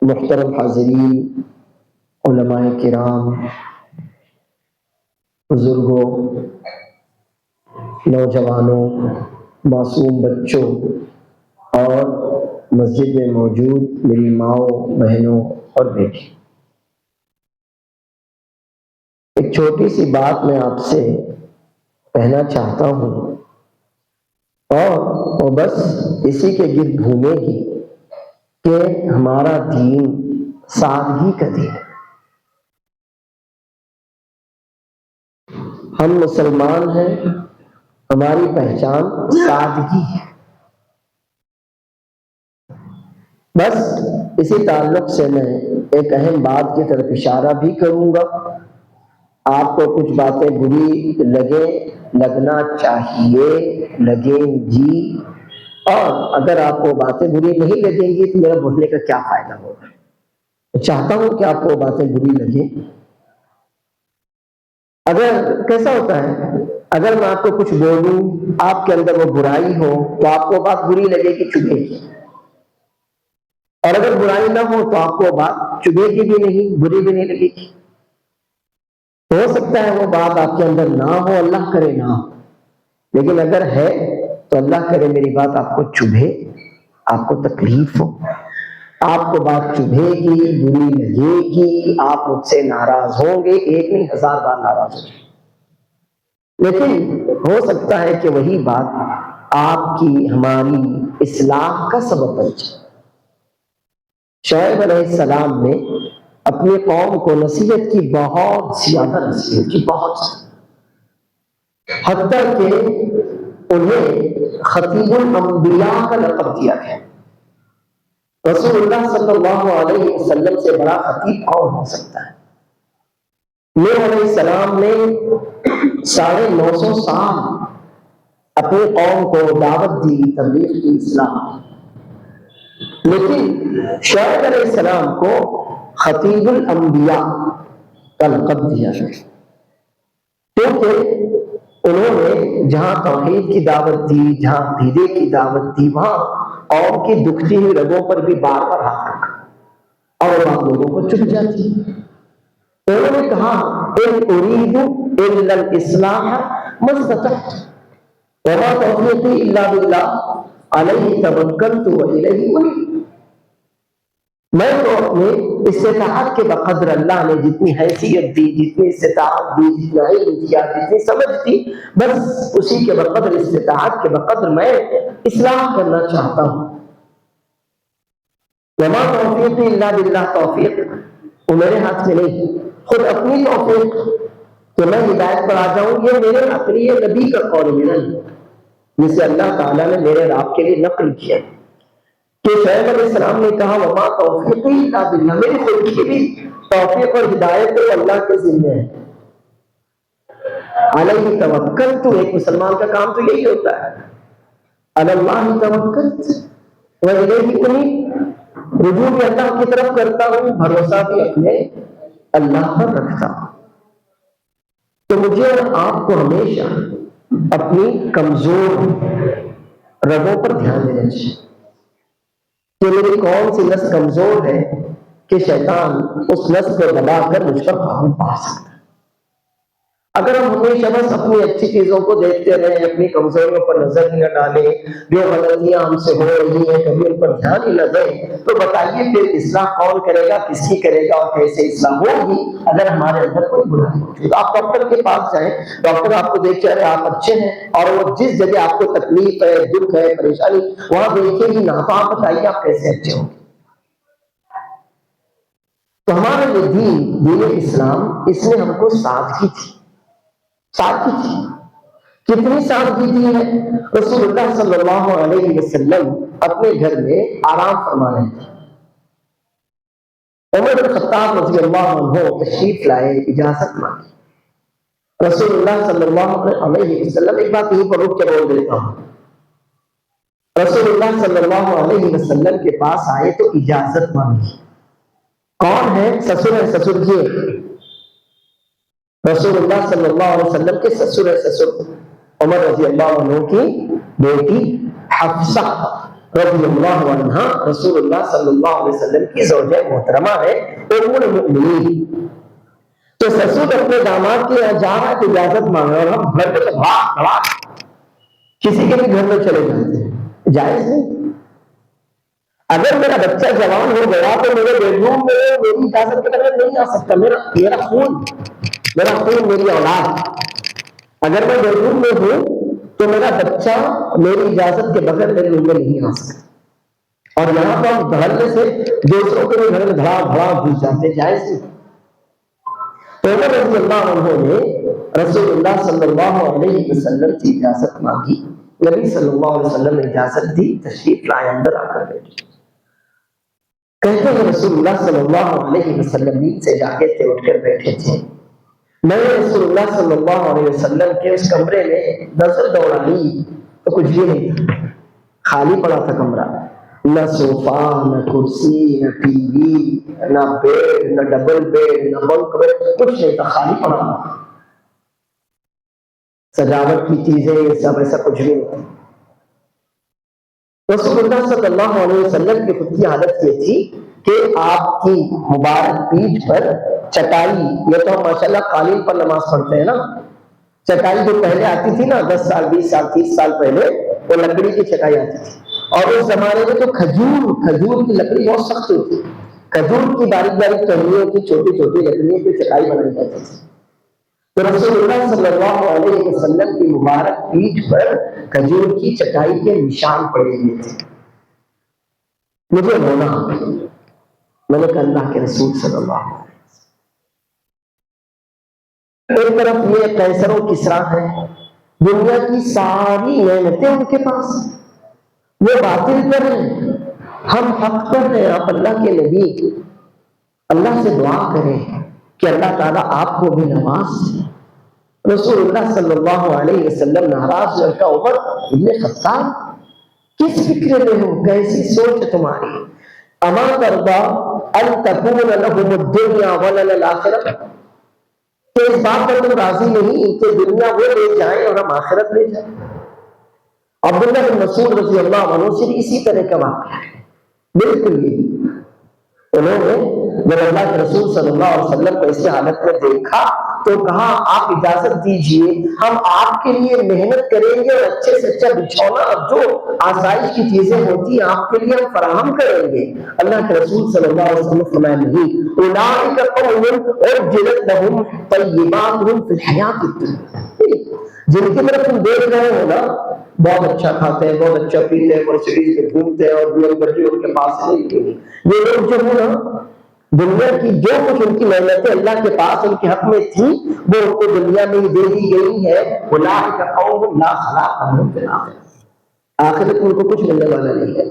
محترم حاضرین، علماء کرام، بزرگوں، نوجوانوں، معصوم بچوں اور مسجد میں موجود میری ماؤں، بہنوں اور بیٹی، ایک چھوٹی سی بات میں آپ سے کہنا چاہتا ہوں اور وہ بس اسی کے گرد گھومے گی کہ ہمارا دین سادگی کا دین ہے۔ ہم مسلمان ہیں، ہماری پہچان سادگی ہے۔ بس اسی تعلق سے میں ایک اہم بات کی طرف اشارہ بھی کروں گا۔ آپ کو کچھ باتیں بری لگنا چاہیے، لگیں گی، اور اگر آپ کو باتیں بری نہیں لگیں گی تو میرا بولنے کا کیا فائدہ ہوگا؟ میں چاہتا ہوں کہ آپ کو باتیں بری لگیں۔ اگر کیسا ہوتا ہے، اگر میں آپ کو کچھ بولوں، آپ کے اندر وہ برائی ہو تو آپ کو بات بری لگے گی، چبھے گی، اور اگر برائی نہ ہو تو آپ کو بات چبھے گی بھی نہیں، بری بھی نہیں لگے گی۔ ہو سکتا ہے وہ بات آپ کے اندر نہ ہو، اللہ کرے نہ ہو، لیکن اگر ہے تو اللہ کرے میری بات آپ کو چبھے، آپ کو تکلیف ہو، آپ کو بات چبھے گی، بری لگے گی، آپ مجھ سے ناراض ہوں گے، ایک نہیں 1000 بار ناراض ہوں گے، لیکن ہو سکتا ہے کہ وہی بات آپ کی ہماری اصلاح کا سبب بن جائے۔ شعیب علیہ السلام نے اپنی قوم کو نصیحت کی، بہت زیادہ نصیحت کی، بہت زیادہ، حتیٰ کہ انہیں خطیب الانبیاء کا لقب دیا گیا۔ رسول اللہ صلی اللہ علیہ وسلم سے بڑا خطیب کون ہو سکتا ہے؟ نوح علیہ السلام نے 950 سال اپنی قوم کو دعوت دی، تبلیغ کی، اصلاح، لیکن شعیب علیہ السلام کو خطیب الانبیاء کا لقب دیا گیا، کیونکہ انہوں نے جہاں توحید کی دعوت دی، جہاں عقیدے کی دعوت دی، وہاں قوم کی دکھتی ہوئی رگوں پر بھی بار بار ہاتھ رکھا، اور وہ آپ لوگوں کو چپ جاتی۔ انہوں نے کہا ان اريد الا الاصلاح ما استطعت وما توفیقی الا باللہ علیہ توکلت والیہ انیب۔ میں تو اپنے استطاعت کے بقدر اللہ نے جتنی حیثیت دی، جتنی استطاعت دی، جتنا علم دیا، جتنی سمجھ دی، بس اسی کے بقدر، استطاعت کے بقدر میں اصلاح کرنا چاہتا ہوں۔ وما توفیقی الا باللہ، توفیق وہ میرے ہاتھ میں نہیں، خود اپنی توفیق کہ میں ہدایت پر آ جاؤں یہ میرے ہاتھ میں، یہ نبی کا قول میرا نہیں، جسے اللہ تعالیٰ نے میرے رب کے لیے نقل کیا کہ شعیب علیہ السلام نے کہا وما توفیقی الا باللہ، میری خود کی بھی توفیق اور ہدایت تو اللہ کے ذمہ ہے، علیہ توکلت، ایک مسلمان کا کام تو یہی ہوتا ہے، علی اللہ توکلت والیہ انیب، رجوع بھی اللہ کی طرف کرتا ہوں، بھروسہ بھی اپنے اللہ پر رکھتا ہوں۔ تو مجھے اور آپ کو ہمیشہ اپنی کمزور رگوں پر دھیان دینا چاہیے کہ میری کون سی نس کمزور ہے کہ شیطان اس نس کو دبا کر مجھ پر قابو پا سکتا ہے۔ اگر ہم ہمیشہ بس اپنی اچھی چیزوں کو دیکھتے رہیں، اپنی کمزوریوں پر نظر ہی نہ ڈالیں، جو غلطیاں ہم سے ہو رہی ہیں کبھی ان پر دھیان ہی نہ دیں، تو بتائیے پھر اصلاح کون کرے گا، کس کی کرے گا، اور کیسے اصلاح ہوگی اگر ہمارے اندر کوئی برائی موجود؟ آپ ڈاکٹر کے پاس جائیں، ڈاکٹر آپ کو دیکھ رہے آپ اچھے ہیں، اور وہ جس جگہ آپ کو تکلیف ہے، دکھ ہے، پریشانی، وہاں دیکھے ہی نہ، تو آپ بتائیے آپ کیسے اچھے ہوں گے؟ تو ہمارا یہ دین اسلام، اس میں ہم کو سادگی تھی، سادگی تھی۔ کتنی سادگی تھی ہے؟ رسول اللہ صلی اللہ علیہ وسلم اپنے گھر میں آرام فرما رہے تھے، عمر بن خطاب رضی اللہ عنہ تشریف لائے، اجازت مانگی۔ رسول اللہ صلی اللہ علیہ وسلم، ایک بات یہیں پر رک کے بول دیتا ہوں، رسول اللہ صلی اللہ علیہ وسلم کے پاس آئے تو اجازت مانگی۔ کون ہے؟ سسر ہے، سسر کی رسول اللہ صلی اللہ علیہ وسلم کے سسر ہے، سسر عمر رضی اللہ عنہ کی بیٹی حفصہ رضی اللہ عنہ رسول اللہ صلی اللہ علیہ وسلم کی زوجہ محترمہ ہے، ام المؤمنین۔ تو سسر اپنے داماد کے یہاں جا رہا ہے تو اجازت مانگ رہا ہے، اور ہم گھر میں بھاگ کسی کے بھی گھر میں چلے جاتے ہیں، جائز نہیں۔ اگر میرا بچہ جوان ہو گیا تو میرے بیڈ روم میں میری اجازت کے بغیر نہیں آ سکتا، میرا خون میری اولاد، اگر میں بیڈ روم میں ہوں تو میرا بچہ میری اجازت کے بغیر میرے روم میں نہیں آ سکتا۔ اور یہاں پر ہم دھڑنے سے دوسروں کے گھر میں دھڑا گھس جاتے، جائز نہیں۔ تو عمر رضی اللہ عنہ نے رسول اللہ صلی اللہ علیہ وسلم کی اجازت مانگی، نبی صلی اللہ علیہ وسلم نے اجازت دی، تشریف لائے، اندر آ کر بیٹھے۔ کہتے ہیں رسول اللہ صلی اللہ علیہ وسلم نیند سے جاگے تھے، اٹھ کر بیٹھے تھے، میں نے رسول اللہ صلی اللہ علیہ وسلم کے اس کمرے میں نظر دوڑائی تو کچھ بھی نہیں تھا، خالی پڑا تھا کمرہ، نہ صوفہ، نہ کرسی، نہ ٹی وی، نہ بیڈ، نہ ڈبل بیڈ، نہ بنک بیڈ، کچھ نہیں تھا، خالی پڑا تھا، سجاوٹ کی چیزیں یہ سب ایسا کچھ بھی نہیں تھا۔ رسول اللہ صلی اللہ علیہ وسلم کی خود کی حالت یہ تھی کہ آپ کی مبارک پیٹھ پر چٹائی، یہ تو ہم ماشاءاللہ قالین پر نماز پڑھتے ہیں نا، چٹائی جو پہلے آتی تھی نا 10 سال 20 سال 30 سال پہلے، وہ لکڑی کی چٹائی آتی تھی، اور اس زمانے میں تو کھجور کی لکڑی بہت سخت ہوتی، کھجور کی باریک باریک ٹہنیوں کی چھوٹی چھوٹی لکڑیوں کی چٹائی بنائی جاتی تھی۔ تو رسول اللہ صلی اللہ علیہ وسلم کی مبارک پیٹھ پر کھجور کی چٹائی کے نشان پڑے ہوئے تھے۔ مجھے رونا آ گیا، میں نے کہا اللہ کے رسول صلی اللہ علیہ وسلم، ایک طرف یہ قیصر و کسریٰ ہے، دنیا کی ساری نعمتیں ان کے پاس، وہ باطل پر ہیں، ہم حق پر ہیں۔ آپ اللہ کے نبی، اللہ سے دعا کریں کہ اللہ تعالیٰ آپ کو بھی نواز دے۔ رسول اللہ صلی اللہ علیہ وسلم ناراض ہوئے، عمر ابن خطاب کس فکر میں ہو، کیسی سوچ ہے تمہاری؟ اما ترضى ان تكون لهم الدنيا ولنا الاخرہ، کہ اس بات پر تم راضی نہیں کہ دنیا وہ لے جائیں اور ہم آخرت لے جائیں؟ عبداللہ بن مسعود رضی اللہ عنہ سے اسی طرح کا واقعہ ہے، بالکل یہی۔ انہوں نے جب اللہ کے رسول صلی اللہ علیہ وسلم کو اس حالت میں دیکھا تو کہا آپ اجازت دیجئے، ہم آپ کے لیے محنت کریں گے اور اچھے سے اچھا بچھونا اور جو آسائش کی چیزیں ہوتی ہیں آپ کے لیے ہم فراہم کریں گے۔ اللہ کے رسول صلی اللہ علیہ وسلم فرمایا نہیں، اولئک قوم اجلت لهم طیباتهم فی الحیات الدنیا، جن کی طرف تم دیکھ رہے ہو نا، بہت اچھا کھاتے ہیں، بہت اچھا پیتے ہیں، مرسیڈیز پہ گھومتے ہیں اور دنیا بھر ان کے پاس نہیں، یہ لوگ جو ہے نا دنیا کی جو کچھ ان کی نعمتیں اللہ کے پاس ان کے حق میں تھی وہ ان کو دنیا میں ہی دے دی گئی ہے۔ اولئک قوم لا خلاق لهم فی الآخرہ، آخرت میں ان کو کچھ ملنے والا نہیں ہے۔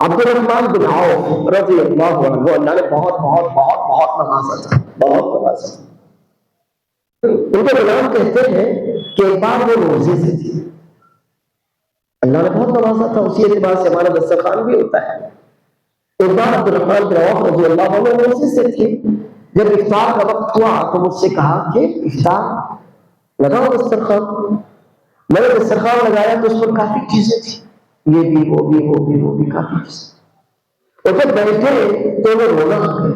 عبد الرحمن بن عوف رضی اللہ عنہ، اللہ نے بہت بہت بہت بہت نوازا تھا، بہت نوازا تھا۔ ان کے غلام کہتے ہیں کہ ایک بار وہ روزے سے تھے، اللہ نے بہت نوازا تھا، اسی اعتبار سے ہمارا دسترخوان بھی ہوتا ہے۔ ایک بار عبد الرحمن بن عوف رضی اللہ عنہ روزے سے تھے، جب افطار کا وقت ہوا تو مجھ سے کہا کہ افطار لگاؤ دسترخوان۔ میں نے دسترخوان لگایا تو اس پر کافی چیزیں تھیں، یہ بھی وہ بھی وہ بھی وہ بھی کافی چیزیں، اور جب بیٹھے تو وہ رونا آ گیا۔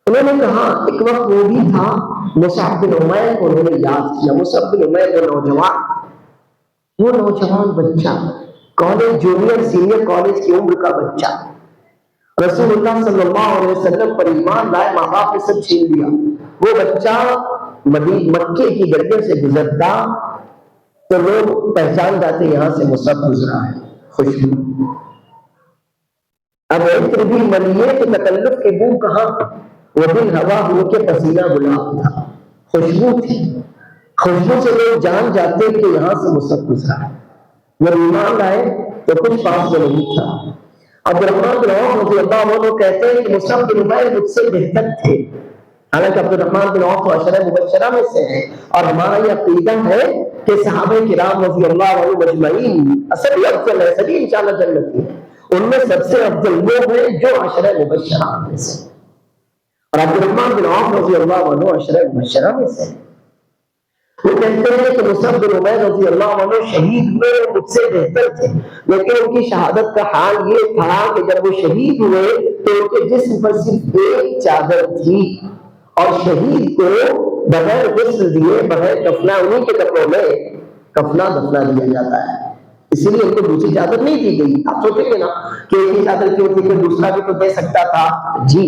انہوں نے کہا ایک وقت وہ بھی تھا مصعب بن عمیر کو انہوں نے یاد کیا، مصعب بن عمیر وہ نوجوان بچہ، کالج جونیئر سینئر کالج کی عمر کا بچہ، رسول اللہ صلی اللہ علیہ وسلم پر ایمان لائے، ماں باپ نے سب چھین لیا، وہ بچہ مکے کی گلیوں سے گزرتا تو لوگ پہچان جاتے یہاں سے مصعب گزرا ہے، خوشبو۔ اب عطر بھی ملیے کہ تکلف کی بو کہاں، وہ دل ہوا ہو کے پسینہ گلاب تھا، خوشبو تھی، خوشبو سے لوگ جان جاتے کہ یہاں سے مصعب گزرا ہے۔ جب ایمان لائے تو کچھ پاس میں نہیں تھا۔ عبد الرحمن بن عوف رضی اللہ عنہ کہتے ہیں کہ مصعب بن عمیر مجھ سے بہتر تھے، حالانکہ عبد الرحمن بن عوف تو عشرہ مبشرہ میں سے ہیں، اور ہمارا یہ عقیدہ ہے کہ صحابہ کرام رضی اللہ عنہ مجمعین سبھی افضل ہیں، سبھی انشاءاللہ جنتی ہیں، ان میں سب سے افضل وہ ہیں جو عشرہ مبشرہ میں سے، اور عبد الرحمن بن عوف رضی اللہ عنہ عشرہ مبشرہ میں سے۔ وہ کہتے ہیں کہ مصعب بن عمیر رضی اللہ عنہ شہید ہوئے، مجھ سے بہتر تھے، لیکن ان کی شہادت کا حال یہ تھا کہ جب وہ شہید ہوئے تو ان کے جسم پر صرف ایک چادر تھی، اور شہید کو بغیر غسل دیے، بغیر کفنا، انہیں کے کپڑوں میں کفنا دفنا دیا جاتا ہے، اسی لیے ان کو دوسری چادر نہیں دی گئی۔ آپ سوچیں گے نا کہ ایک ہی چادر کیوں تھی، پھر دوسرا بھی تو دے سکتا تھا؟ جی،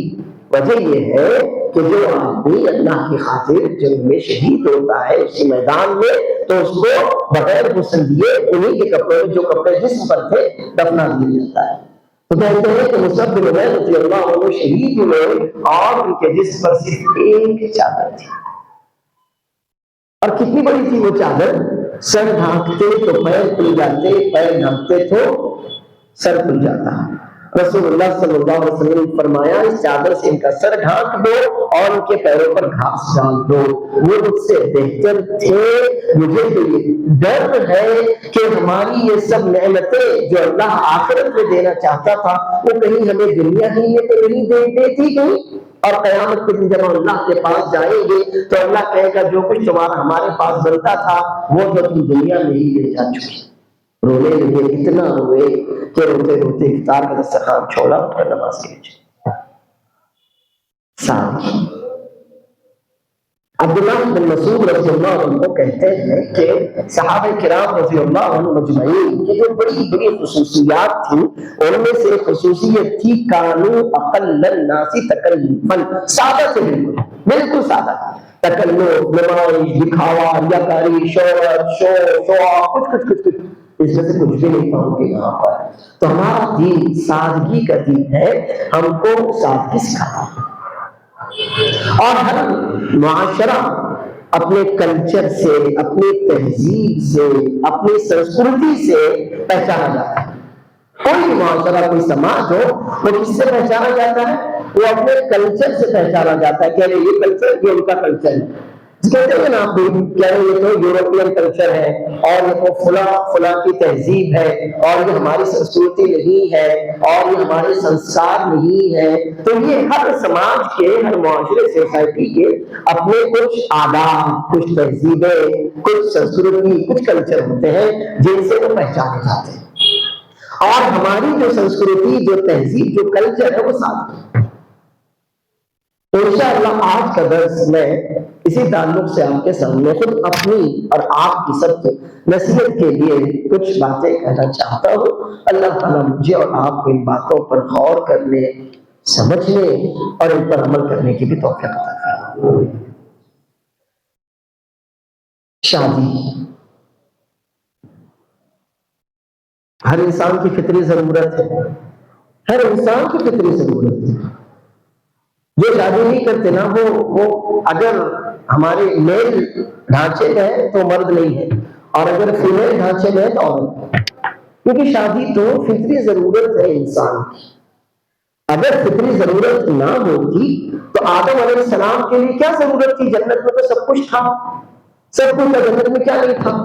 وجہ یہ ہے کہ جو آدمی اللہ کی خاطر جنگ میں شہید ہوتا ہے اسی میدان میں، تو اس کو بغیر غسل دیے انہیں کے کپڑے میں جو کپڑے جسم پر تھے دفنا دیا جاتا ہے۔ تو کہتے ہیں کہ مصعب بن عمیر رضی اللہ عنہ شہید ہوئے اور ان کے جسم پر صرف ایک چادر تھی، اور کتنی بڑی تھی وہ چادر؟ سر ڈھانکتے تو پیر کھل جاتے، پیر ڈھانکتے تو سر کھل جاتا۔ رسول اللہ صلی اللہ علیہ وسلم نے فرمایا اس چادر سے ان کا سر ڈھانک دو اور ان کے پیروں پر گھاس ڈال دو، وہ مجھ سے بہتر تھے۔ مجھے تو یہ ڈر ہے کہ ہماری یہ سب نعمتیں جو اللہ آخرت میں دینا چاہتا تھا وہ کہیں ہمیں دنیا ہی میں تو نہیں دیتی کہیں، اور قیامت کے دن جب ہم اللہ کے پاس جائیں گے تو اللہ کہے گا جو کچھ تمہارا ہمارے پاس بنتا تھا وہ تو تم دنیا میں ہی لے جا چکی۔ رونے لگے، اتنا روئے کہ روتے روتے افطار کا دسترخوان چھوڑا اور نماز کے لیے ساتھ۔ عبداللہ بن مسعود رضی اللہ عنہ کہتے ہیں کہ صحابہ کرام رضی اللہ عنہ مجمعین کی جو بڑی بڑی خصوصیات تھیں ان میں سے خصوصیت تھی کانو اقل الناس تکلفا، سادہ سے بالکل سادہ، تکلف، نمائش، دکھاوا، ریاکاری، شہرت، شو کچھ اس میں سے کچھ بھی نہیں پاؤں گے یہاں پر۔ تو ہمارا دین سادگی کا دین ہے، ہم کو سادگی سکھاتا ہے، اور ہر معاشرہ اپنے کلچر سے، اپنی تہذیب سے، اپنی سنسکرتی سے پہچانا جاتا ہے۔ کوئی بھی معاشرہ، کوئی سماج ہو، وہ کس سے پہچانا جاتا ہے؟ وہ اپنے کلچر سے پہچانا جاتا ہے کہ یہ کلچر، یہ ان کا کلچر ہے۔ کہتے ہیں نا آپ کیا یہ تو یورپین کلچر ہے، اور یہ تو فلاں کی تہذیب ہے، اور یہ ہماری سنسکرتی نہیں ہے، اور یہ ہمارے سنسکار نہیں ہے۔ تو یہ ہر سماج کے، ہر معاشرے، سوسائٹی کے اپنے کچھ آداب، کچھ تہذیبیں، کچھ سنسکرتی، کچھ کلچر ہوتے ہیں جن سے وہ پہچانے جاتے ہیں، اور ہماری جو سنسکرتی، جو تہذیب، جو کلچر ہے وہ ساتھ ہے۔ تو انشاءاللہ آج کا درس میں اسی تعلق سے آپ کے سامنے خود اپنی اور آپ کی سب کی نصیحت کے لیے کچھ باتیں کہنا چاہتا ہوں۔ اللہ تعالیٰ مجھے اور آپ کو ان باتوں پر غور کرنے، سمجھنے اور ان پر عمل کرنے کی بھی توفیق عطا فرمائے۔ شادی ہر انسان کی فطری ضرورت ہے، ہر انسان کی فطری ضرورت ہے۔ جو شادی نہیں کرتے نا وہ اگر ہمارے میل ڈھانچے میں ہے تو مرد نہیں ہے، اور اگر فیمیل ڈھانچے میں ہے تو عورت ہے، کیونکہ شادی تو فطری ضرورت ہے انسان کی۔ اگر فطری ضرورت نہ ہوتی تو آدم علیہ السلام کے لیے کیا ضرورت تھی؟ جنت میں تو سب کچھ تھا، سب کچھ تھا، جنت میں کیا نہیں تھا؟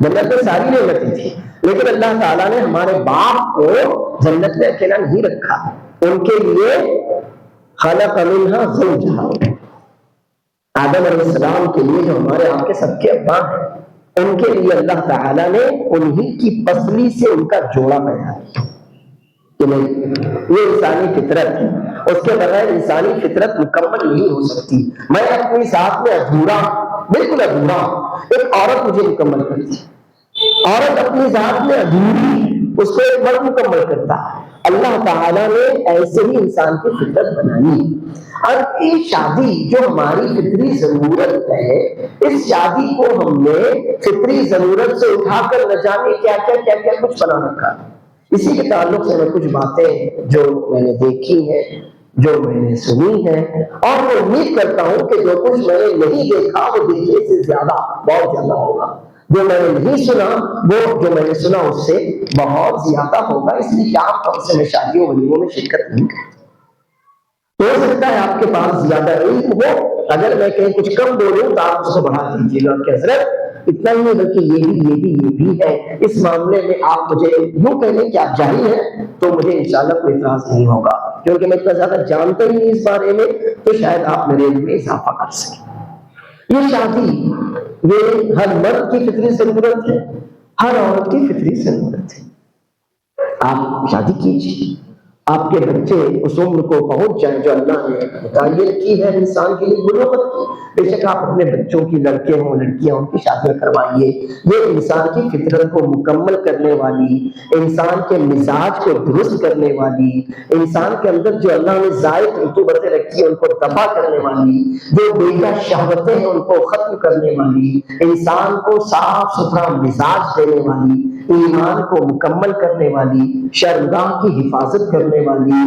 جنت میں ساری نعمتیں تھی، لیکن اللہ تعالیٰ نے ہمارے باپ کو جنت میں اکیلا نہیں رکھا، ان کے لیے خلق منہا زوجہا، آدم علیہ السلام کے لیے جو ہمارے آپ کے سب کے ابا ہیں، ان کے لیے اللہ تعالیٰ نے انہی کی پسلی سے ان کا جوڑا پیدا کیا کہ نہیں، یہ انسانی فطرت ہے، اس کے بغیر انسانی فطرت مکمل نہیں ہو سکتی۔ میں اپنی ذات میں ادھورا، بالکل ادھورا، ایک عورت مجھے مکمل کرتی، عورت اپنی ذات میں ادھوری، اس کو ایک مرد مکمل کرتا ہے۔ اللہ تعالیٰ نے ایسے ہی انسان کی فطرت بنائی، اور یہ شادی جو ہماری فطری ضرورت ہے، اس شادی کو ہم نے فطری ضرورت سے اٹھا کر نہ جانے کیا کیا کچھ بنا رکھا۔ اسی کے تعلق سے میں کچھ باتیں جو میں نے دیکھی ہیں، جو میں نے سنی ہے، اور میں امید کرتا ہوں کہ جو کچھ میں نے نہیں دیکھا وہ دیکھنے سے زیادہ، بہت زیادہ ہوگا، جو میں نے نہیں سنا وہ جو میں نے سنا اس سے بہت زیادہ ہوگا، اس لیے کہ عام طور سے میں شادیوں ولیموں میں شرکت نہیں کرتا۔ ہو سکتا ہے آپ کے پاس زیادہ علم ہو، اگر میں کہیں کچھ کم بولوں تو آپ اس کو بڑھا دیجیے گا کہ حضرت اتنا ہی ہے، بلکہ یہ بھی ہے۔ اس معاملے میں آپ مجھے یوں کہہ لیں کہ آپ جاہل ہیں تو مجھے انشاءاللہ کوئی اعتراض نہیں ہوگا، کیونکہ میں اتنا زیادہ جانتا ہی نہیں اس بارے میں، تو شاید آپ میرے علم میں اضافہ کر سکیں۔ یہ شادی یہ ہر مرد کی فطری ضرورت ہے، ہر عورت کی فطری ضرورت ہے۔ آپ شادی کیجیے، آپ کے بچے اس عمر کو پہنچ جائیں جو اللہ نے متعین کی ہے انسان کے لیے، بلوغت کی۔ بے شک آپ اپنے بچوں کی، لڑکے ہوں لڑکیاں، ان کی شادیاں کروائیے۔ یہ انسان کی فطرت کو مکمل کرنے والی، انسان کے مزاج کو درست کرنے والی، انسان کے اندر جو اللہ نے زائد رطوبتیں رکھی ہیں ان کو تباہ کرنے والی، جو بیجا شہوتیں ہیں ان کو ختم کرنے والی، انسان کو صاف ستھرا مزاج دینے والی، ایمان کو مکمل کرنے والی، شرمگاہ کی حفاظت کرنے والی،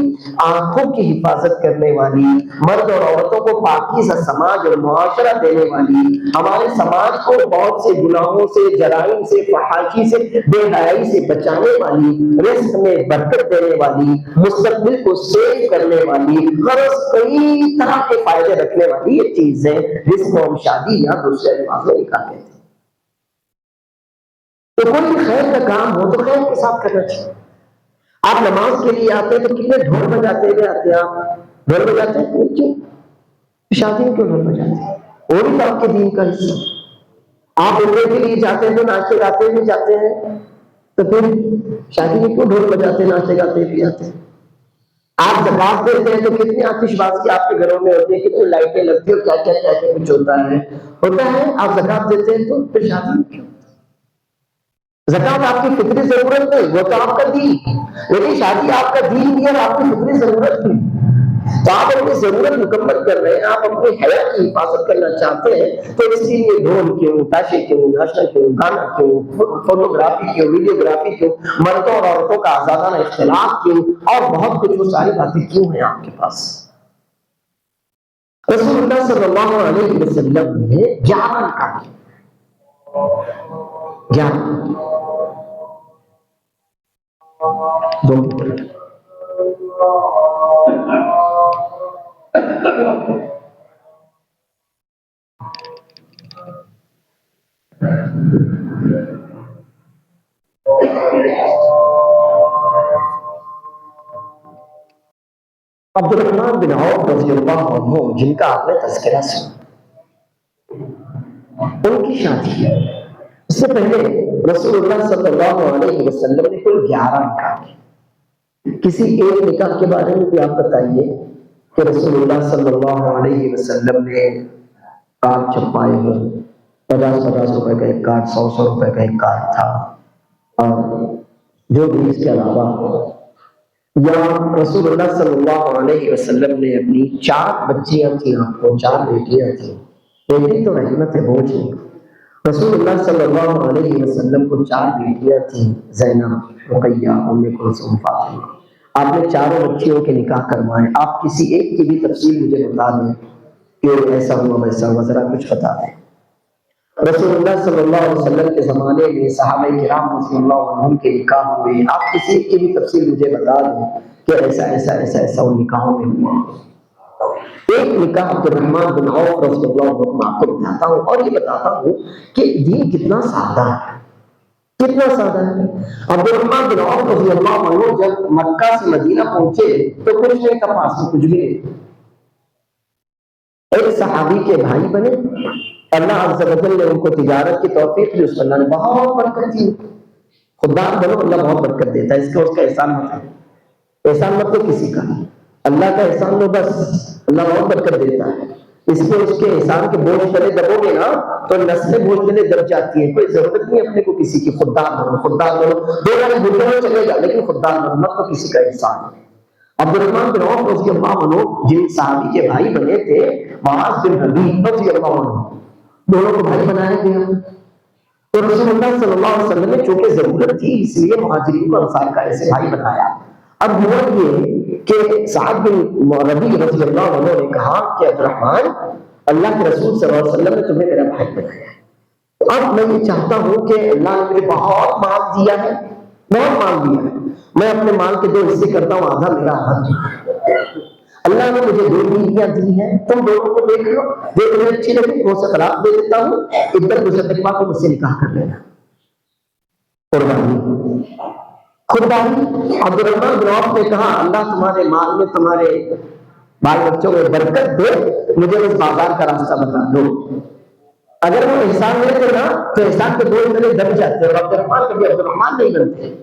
آنکھوں کی حفاظت کرنے والی، مرد اور عورتوں کو پاکیزہ سماج اور معاشرہ دینے والی، ہمارے سماج کو بہت سے گناہوں سے، جرائم سے، فحاشی سے، بے حیائی سے بچانے والی، رزق میں برکت دینے والی، مستقبل کو سیو کرنے والی، غرض کئی طرح کے فائدے رکھنے والی یہ چیز ہے جس کو ہم شادی یا دوسرے الفاظ میں نکاح کہتے ہیں۔ تو کوئی بھی خیر کا کام ہو تو خیر کے ساتھ کرنا چاہیے۔ آپ نماز کے لیے آتے ہیں تو کتنے ڈھول بجاتے ہوئے آتے ہیں؟ آپ ڈھول بجاتے ہیں کیوں؟ شادی میں کیوں ڈھول بجاتے ہیں؟ وہ بھی تو آپ کے دین کا حصہ۔ آپ عمرے کے لیے جاتے ہیں تو ناچتے گاتے ہوئے جاتے ہیں، تو پھر شادی میں کیوں ڈھول بجاتے ہیں، ناچتے گاتے ہوئے جاتے ہیں؟ آپ زکات دیتے ہیں تو کتنی آتش بازی آپ کے گھروں میں ہوتی ہے، کتنی لائٹیں لگتی ہیں، کیا کیا کچھ ہوتا ہے۔ آپ زکات دیتے ہیں تو پھر شادی میں کیوں؟ زکات آپ کی فطری ضرورت نہیں، وہ تو آپ کا دین، لیکن شادی آپ کا دین بھی اور آپ کی فطری ضرورت نہیں۔ تو آپ اپنی ضرورت مکمل کر رہے ہیں، آپ اپنی حیات کی حفاظت کرنا چاہتے ہیں، تو اس کے لیے ڈھول کیوں، تاشے کیوں، ناشتہ کیوں، گانا کیوں، فوٹوگرافی کیوں، ویڈیوگرافی کیوں، مردوں اور عورتوں کا آزادانہ اختلاط کیوں، اور بہت کچھ، وہ ساری باتیں کیوں ہیں آپ کے پاس؟ رسول اللہ صلی اللہ علیہ وسلم نے 11 نکاح کیے، 11 دو عبد الرحمن بن عوف رضی اللہ عنہ، جن کا آپ نے تذکرہ سنا، ان کی شادی ہے۔ اس سے پہلے رسول اللہ صلی اللہ علیہ وسلم نے کل 11 نکاح کیے۔ کسی ایک نکاح کے بارے میں بھی آپ بتائیے کہ رسول اللہ صلی اللہ علیہ وسلم نے کارڈ چھپائے ہوں، 50 روپے کا ایک کارڈ، 100 روپے کا ایک کارڈ تھا، اور جو بھی اس کے علاوہ، یا رسول اللہ صلی اللہ علیہ وسلم نے اپنی 4 بچیاں تھیں، آپ کو 4 بیٹیاں تھیں، بیٹی تو رحمت ہے، بوجھ نہیں۔ رسول اللہ صلی اللہ علیہ وسلم کو 4 بیٹیاں تھیں، زینب، رقیہ، ام کلثوم، فاطمہ۔ آپ نے 4 بچیوں کے نکاح کروائے۔ آپ کسی ایک کی بھی تفصیل مجھے بتا دیں کہ ایسا ہوا ویسا ہوا، ذرا کچھ بتا دیں۔ رسول اللہ صلی اللہ علیہ وسلم کے زمانے میں صحابہ کرام رضی اللہ عنہم کے نکاح ہوئے، آپ کسی ایک کی بھی تفصیل مجھے بتا دیں کہ ایسا ایسا ایسا ایسا ان نکاحوں میں ہوا۔ ایک نکاح عبد الرحمن بن عوف رضی اللہ عنہ میں آپ کو بتاتا ہوں، اور یہ بتاتا ہوں کہ دین کتنا سادہ ہے، کتنا سادہ ہے۔ عبد الرحمن بن عوف رضی اللہ عنہ جب مکہ سے مدینہ پہنچے تو کچھ نہیں تھا، پاس میں کچھ بھی نہیں۔ ایک صحابی کے بھائی بنے، اللہ عز و جل نے ان کو تجارت کی توفیق دی، اس اللہ نے بہت برکت دی۔ خوددار بنو، اللہ بہت برکت دیتا ہے، اس کا احسان مت ہے، احسان مت دو کسی کا، اللہ کا احسان دو بس، اللہ بہت برکت دیتا ہے۔ اس کے احسان کے بوجھ تلے دبو گے نا تو نسلیں بوجھ تلے دب جاتی ہیں۔ کوئی ضرورت نہیں اپنے کو کسی کی، خوددار بنو، خوددار بنو، 2 گھنٹے بھوکے میں چلے گا لیکن خوددار بنو، مت تو کسی کا احسان۔ عبد الرحمن بن عوف رضی اللہ عنہ جن صحابی کے بھائی بنے تھے، معاذ بن ربیع رضی اللہ عنہ، دونوں کو بھائی بنایا گیا۔ تو رسول اللہ صلی اللہ علیہ وسلم نے چونکہ ضرورت تھی اس لیے مہاجرین کو انصار کا ایسے بھائی بنایا۔ اب ہوا یہ کہ سعد بن ربیع رضی اللہ عنہ نے کہا کہ عبد الرحمن، اللہ کے رسول صلی اللہ علیہ وسلم نے تمہیں میرا بھائی بنایا ہے، تو اب میں یہ چاہتا ہوں کہ اللہ نے مجھے بہت مال دیا ہے، بہت مال دیا ہے، میں اپنے مال کے 2 حصے کرتا ہوں، آدھا میرا آدھا تمہارا۔ اللہ نے مجھے 2 بیویاں دی ہیں، تم دونوں کو دیکھ لو، جو تمہیں اچھی لگے وہ سے طلاق دے دیتا ہوں، ادھر گزرنے کے بعد تم مجھ سے نکاح کر لینا۔ قربانی، خودداری۔ عبد الرحمن بن عوف نے کہا اللہ تمہارے مال میں، تمہارے بال بچوں میں برکت دے، مجھے بس بازار کا راستہ بتا دو۔ اگر وہ احسان لیتے نا تو احسان کے دو تلے دب جاتے اور عبد الرحمان کبھی عبد الرحمان نہیں بنتے.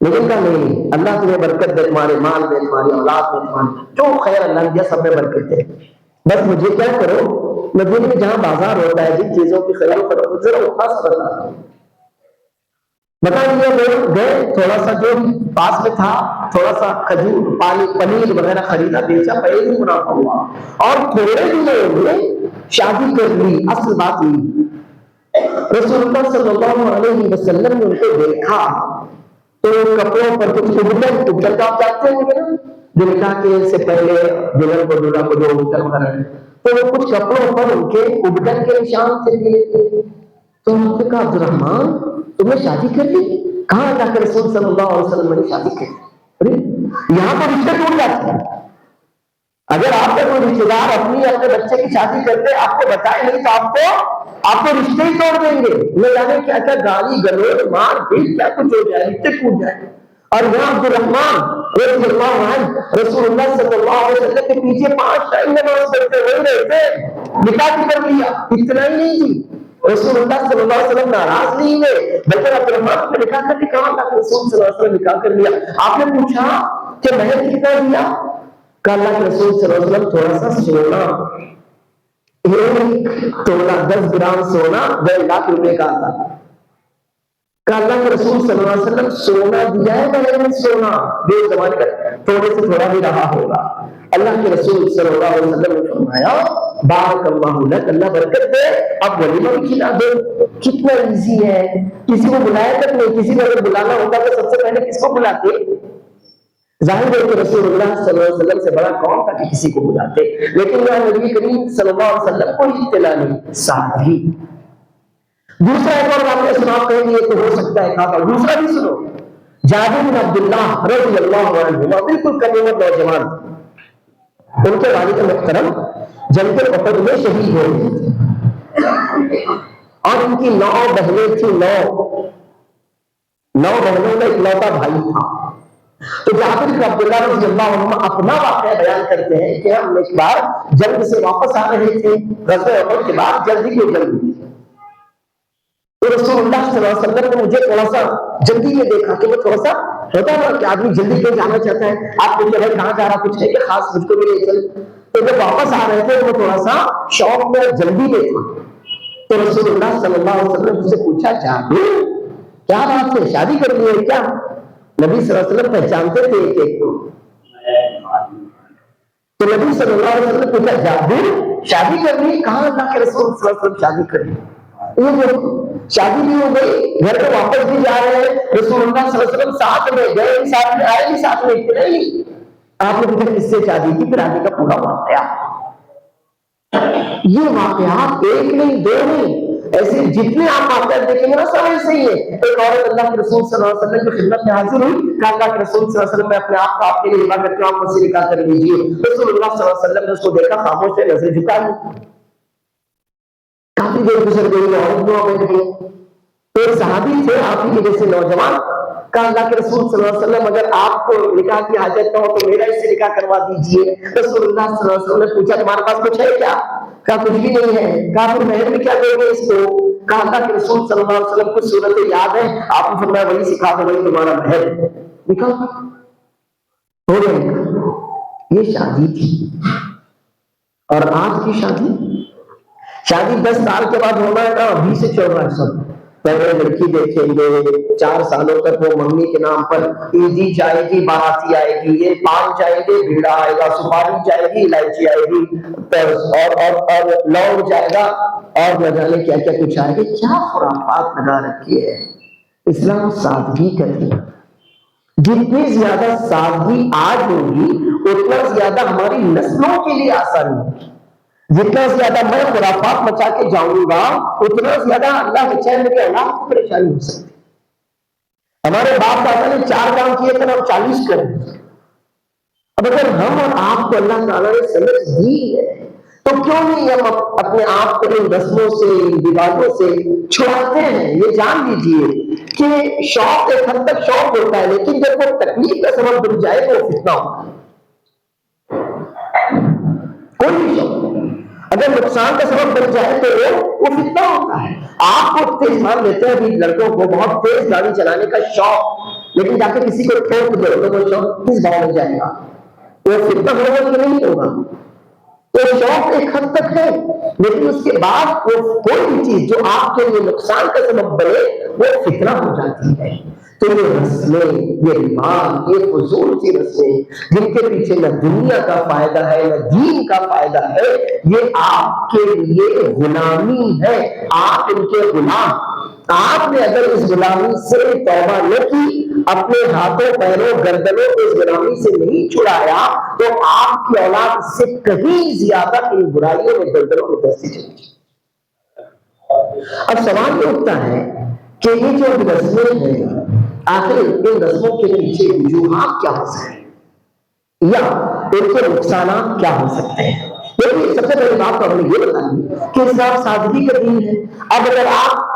لیکن کہا نہیں، اللہ تمہیں برکت دے، تمہارے مال میں، تمہاری اولاد میں، تمہاری جو خیر اللہ نے دیا سب میں برکت دے. بس مجھے کیا کرو، مدینے میں جہاں بازار ہوتا ہے جن چیزوں کی خیر و فروخت ذرا وہ خاص بتا دیا. لوگ گئے، تھوڑا سا جو پاس میں تھا تھوڑا سا کھجور پانی پنیر وغیرہ خریدا، بیچا، پہلے ہی منافع ہوا. اور تھوڑے دنوں میں شادی کر لی. اصل بات یہ رسول اللہ صلی اللہ علیہ وسلم نے ان کو دیکھا تو کپڑوں پر کچھ ابٹن کا آپ جانتے ہوں گے نا، جو نکاح کے سے پہلے دلہن کو دولہا کو جو ابٹن وغیرہ، تو وہ کچھ کپڑوں پر ان کے ابٹن کے نشان تھے. تو انہوں نے کہا عبد الرحمان تم نے شادی کر لی؟ کہاں اللہ کے رسول صلی اللہ علیہ وسلم نے شادی کی؟ یہاں پر رشتے ٹوٹ جاتے ہیں. اگر آپ کا کوئی رشتے دار اپنے بچے کی شادی کرتے آپ کو بتائے نہیں تو آپ کو رشتے ہی توڑ دیں گے. نہ جانے کیا کیا گالی گلوچ مار پیٹ کیا کچھ ہو جائے، رشتے ٹوٹ جائے. اور یہاں عبد الرحمان رضی اللہ عنہ رسول اللہ صلی اللہ علیہ وسلم کے پیچھے 5 ٹائم نماز پڑھتے وہی رہتے، نکاح بھی کر لیا. اتنا ہی نہیں جی، رسول اللہ صلی اللہ علیہ وسلم ناراض نہیں ہوئے، بلکہ عبد الرحمان نے نکاح کر کے کہا اللہ کے رسول صلی اللہ علیہ وسلم نکاح کر لیا. آپ نے پوچھا کہ مہر کتنا دیا؟ کہ اللہ کے رسول صلی اللہ علیہ وسلم تھوڑا سا سونا، 1 تولہ 10 گرام سونا 1.5 لاکھ روپے کا آتا. کہ اللہ کے رسول صلی اللہ علیہ وسلم سونا دیا ہے مہر میں؟ سونا بے زمانے کا تھوڑے سے تھوڑا بھی رہا ہوگا. اللہ کے رسول صلی اللہ علیہ وسلم نے فرمایا بارک اللہ لک، اللہ برکت دے، اب ولیمہ بھی کھلا دو. کتنا ایزی ہے، کسی کو بلایا تک نہیں. کسی کو اگر بلانا ہوتا تو سب سے پہلے کس کو بلاتے؟ ظاہر ہے کہ رسول اللہ صلی اللہ علیہ وسلم سے بڑا کون تھا کہ کسی کو بلاتے، لیکن یہاں نبی کریم صلی اللہ علیہ وسلم کو اطلاع نہیں، سادگی. دوسرا ایک اور واقعہ سنا کہیں گے تو ہو سکتا ہے کہا. دوسرا بھی سنو، جابر بن عبداللہ رضی اللہ عنہ بالکل کم عمر نوجوان، ان کے والد محترم جنگ احد میں شہید ہو گئے تھے اور ان کی 9 بہنیں تھیں. 9 بہنوں کا اکلوتا بھائی تھا. تو جابر بن عبداللہ رضی اللہ عنہ اپنا واقعہ بیان کرتے ہیں کہ ہم ایک بار جنگ سے واپس آ رہے تھے، غزوہ احد کے بعد جلدی کی جنگ ہوئی. تو رسول اللہ صلی اللہ علیہ وسلم نے مجھے تھوڑا سا جلدی میں دیکھا کہ وہ تھوڑا سا ہوتا ہے کہ آدمی جلدی کہیں جانا چاہتا ہے، آپ کو بھائی کہاں جا رہا، کچھ ہے کہ خاص مجھ کو بھی لے چل. تو جب واپس آ رہے تھے وہ تھوڑا سا شوق میں جلدی میں تھا. تو رسول اللہ صلی اللہ علیہ وسلم نے مجھ سے پوچھا جابر کیا بات ہے، شادی کر لی ہے کیا؟ نبی صلی اللہ علیہ وسلم پہچانتے تھے ایک ایک کو. تو نبی صلی اللہ علیہ وسلم نے پوچھا جابر شادی کر لی؟ کہاں اللہ کے رسول صلی اللہ علیہ وسلم شادی کر لی. یہ شادی بھی ہو گئی، گھر پہ واپس بھی جا رہے ہیں، رسول اللہ صلی اللہ علیہ وسلم ساتھ میں گئے، ساتھ میں آئے بھی، ساتھ میں اتنے نہیں. آپ نے پوچھا کس سے شادی کی؟ پھر آگے کا پورا واقعہ. یہ واقعات ایک نہیں 2 نہیں، ایسے جتنے آپ واقعات دیکھیں گے نا سب ایسے ہی ہے. ایک عورت اللہ کے رسول صلی اللہ علیہ وسلم کی خدمت میں حاضر ہوئی کہ اللہ کے رسول صلی اللہ علیہ وسلم میں اپنے آپ کو آپ کے لیے ہبا کرتا ہوں، آپ مجھ سے نکاح کر لیجیے. رسول اللہ صلی اللہ علیہ وسلم نے اس کو دیکھا، خاموش ہے، نظر جھکا لی. کافی دیر گزر گئی، عورت دعا بیٹھ گئی. تو ایک صحابی تھے آپ ہی کے جیسے نوجوان، کہا اللہ کے رسول صلی اللہ علیہ وسلم اگر آپ کو نکاح کی حاجت نہ ہو تو میرا اس سے نکاح کروا دیجیے. رسول اللہ صلی اللہ علیہ وسلم نے پوچھا تمہارے پاس کچھ ہے کیا؟ کہا کچھ بھی نہیں ہے. کہا پھر مہر میں کیا دو گے اس کو؟ کہا اللہ کے رسول صلی اللہ علیہ وسلم کچھ صورتیں یاد ہیں، آپ نے فرمایا وہی سکھا دو، وہی تمہارا مہر. نکاح ہو گیا. یہ شادی تھی. اور آج کی شادی 10 سال کے بعد ہونا ہے نا، ابھی سے چل رہا ہے سب. پہلے لڑکی دیکھیں گے، 4 سالوں تک وہ ممی کے نام پر عیدی جائے گی، باراتی آئے گی، یہ پان جائے گے، بھیڑا آئے گا، سپاری جائے گی، الائچی آئے گی، اور لونگ جائے گا، اور نہ جانے کیا کیا کچھ آئے گا. کیا خرافات لگا رکھی ہے. اسلام سادگی کرتی ہے. جتنی زیادہ سادگی آج ہوگی اتنا زیادہ ہماری نسلوں کے لیے آسانی ہوگی. جتنا زیادہ میں خرافات مچا کے جاؤں گا اتنا زیادہ اللہ کے چاہے میری اولاد کو پریشانی ہو سکتی. ہمارے باپ دادا نے 4 کام کیے تھے، ہم 40 کریں. اب اگر ہم اور آپ کو اللہ تعالیٰ نے سمجھ دی ہے تو کیوں نہیں ہم اپنے آپ کو ان رسموں سے، ان رواجوں سے چھڑاتے ہیں. یہ جان لیجیے کہ شوق ایک حد تک شوق ہوتا ہے، لیکن جب وہ تکلیف کا سبب بن جائے تو وہ فتنہ ہوتا ہے. کوئی بھی شوق اگر نقصان کا سبب بن جائے تو وہ فتنہ ہوتا ہے. آپ کو تیز مان لیتے ہیں ابھی لڑکوں کو بہت تیز گاڑی چلانے کا شوق، لیکن جا کے کسی کو ٹھوک دو تو وہ شوق کس بھاؤ میں جائے گا؟ وہ فتنہ ہوگا کہ نہیں ہوگا؟ تو شوق ایک حد تک ہے، لیکن اس کے بعد وہ کوئی بھی چیز جو آپ کے لیے نقصان کا سبب بنے وہ فتنہ ہو جاتی ہے. تو یہ رسمیں، یہ رواج، یہ فضول سی رسمیں جن کے پیچھے نہ دنیا کا فائدہ ہے نہ دین کا فائدہ ہے، یہ آپ کے لیے غلامی ہے. آپ ان کے غلام. آپ نے اگر اس غلامی سے توبہ نہ کی، اپنے ہاتھوں پیروں گردنوں کو اس غلامی سے نہیں چھڑایا، تو آپ کی اولاد سے کہیں زیادہ ان برائیوں میں دلدلوں میں دستی چلی جائے. اب سوال یہ اٹھتا ہے کہ یہ جو رسمیں ہیں، آخر ان رسموں کے پیچھے وجوہات کیا ہو سکتے ہیں یا ان کے نقصانات کیا ہو سکتے ہیں؟ دیکھیے، سب سے پہلی بات تو ہم نے یہ بتائی کہ اسلام سادگی کا دین ہے. اب اگر آپ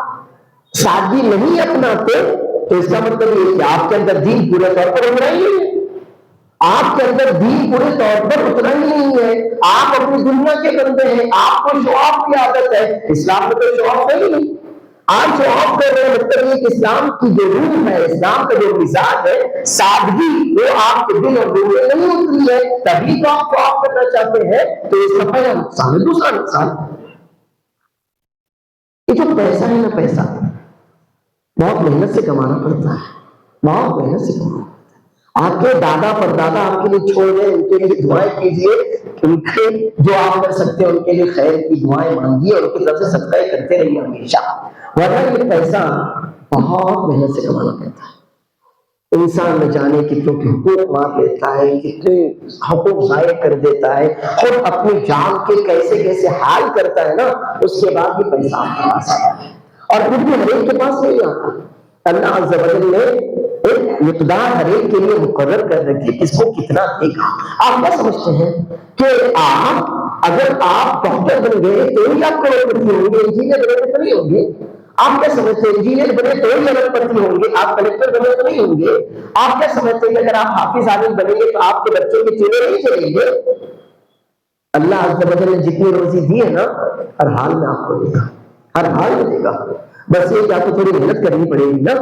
سادگی نہیں اپناتے تو اس کا مطلب یہ کہ آپ کے اندر دین پورے طور پر اترا ہی نہیں ہے. آپ کے اندر دین پورے طور پر اترا ہی نہیں ہے. آپ اپنی دنیا کے بندے ہیں. آپ کو شو آف کی عادت ہے. اسلام میں تو شو آف ہے ہی نہیں. آپ شو آف کر رہے ہیں، مطلب یہ کہ اسلام کی جو روح ہے، اسلام کا جو مزاج ہے، سادگی، وہ آپ کے دل اور روح میں نہیں اتری ہے. تبھی تو آپ شو آف کرنا چاہتے ہیں. تو یہ سب پہلا نقصان ہے. دوسرا نقصان، یہ جو پیسہ ہے نا، پیسہ بہت محنت سے کمانا پڑتا ہے. بہت محنت سے کمانا پڑتا ہے. آپ کے دادا پر دادا آپ کے لیے چھوڑ دیں، ان کے لیے دعائیں کیجیے. ان کے جو آپ کر سکتے ہیں ان کے لیے خیر کی دعائیں مانگیے اور ان کی طرف سے صدقہ کرتے رہیے ہمیشہ. ورنہ یہ پیسہ بہت محنت سے کمانا پڑتا ہے. انسان نہ جانے کتنوں کے حقوق مار لیتا ہے، کتنے حقوق ضائع کر دیتا ہے، خود اپنی جان کے کیسے کیسے حال کرتا ہے نا، اس کے بعد یہ پیسہ آپ کے پاس آتا ہے. اور پھر بھی ہر ایک کے پاس نہیں آتا. اللہ عز و جل نے ایک مقدار ہر ایک کے لیے مقرر کر رکھی، کس کو کتنا دے گا. آپ کیا سمجھتے ہیں کہ اگر آپ ڈاکٹر بن گئے تو ہی آپ کروڑپتی ہوں گے، انجینئر بنے تو نہیں ہوں گے؟ آپ کیا سمجھتے ہیں انجینئر بنے تو ہی اربپتی ہوں گے، آپ کلکٹر بنے تو نہیں ہوں گے؟ آپ کیا سمجھتے ہیں کہ اگر آپ حافظ عالم بنیں گے تو آپ کے بچوں کے چولہے نہیں چلیں گے؟ اللہ عز و جل نے جتنی روزی دی ہے نا، ہر حال میں آپ کو دے گا، ہر حال میں دے گا. بس یہ کہ آپ کو تھوڑی محنت کرنی پڑے گی نا،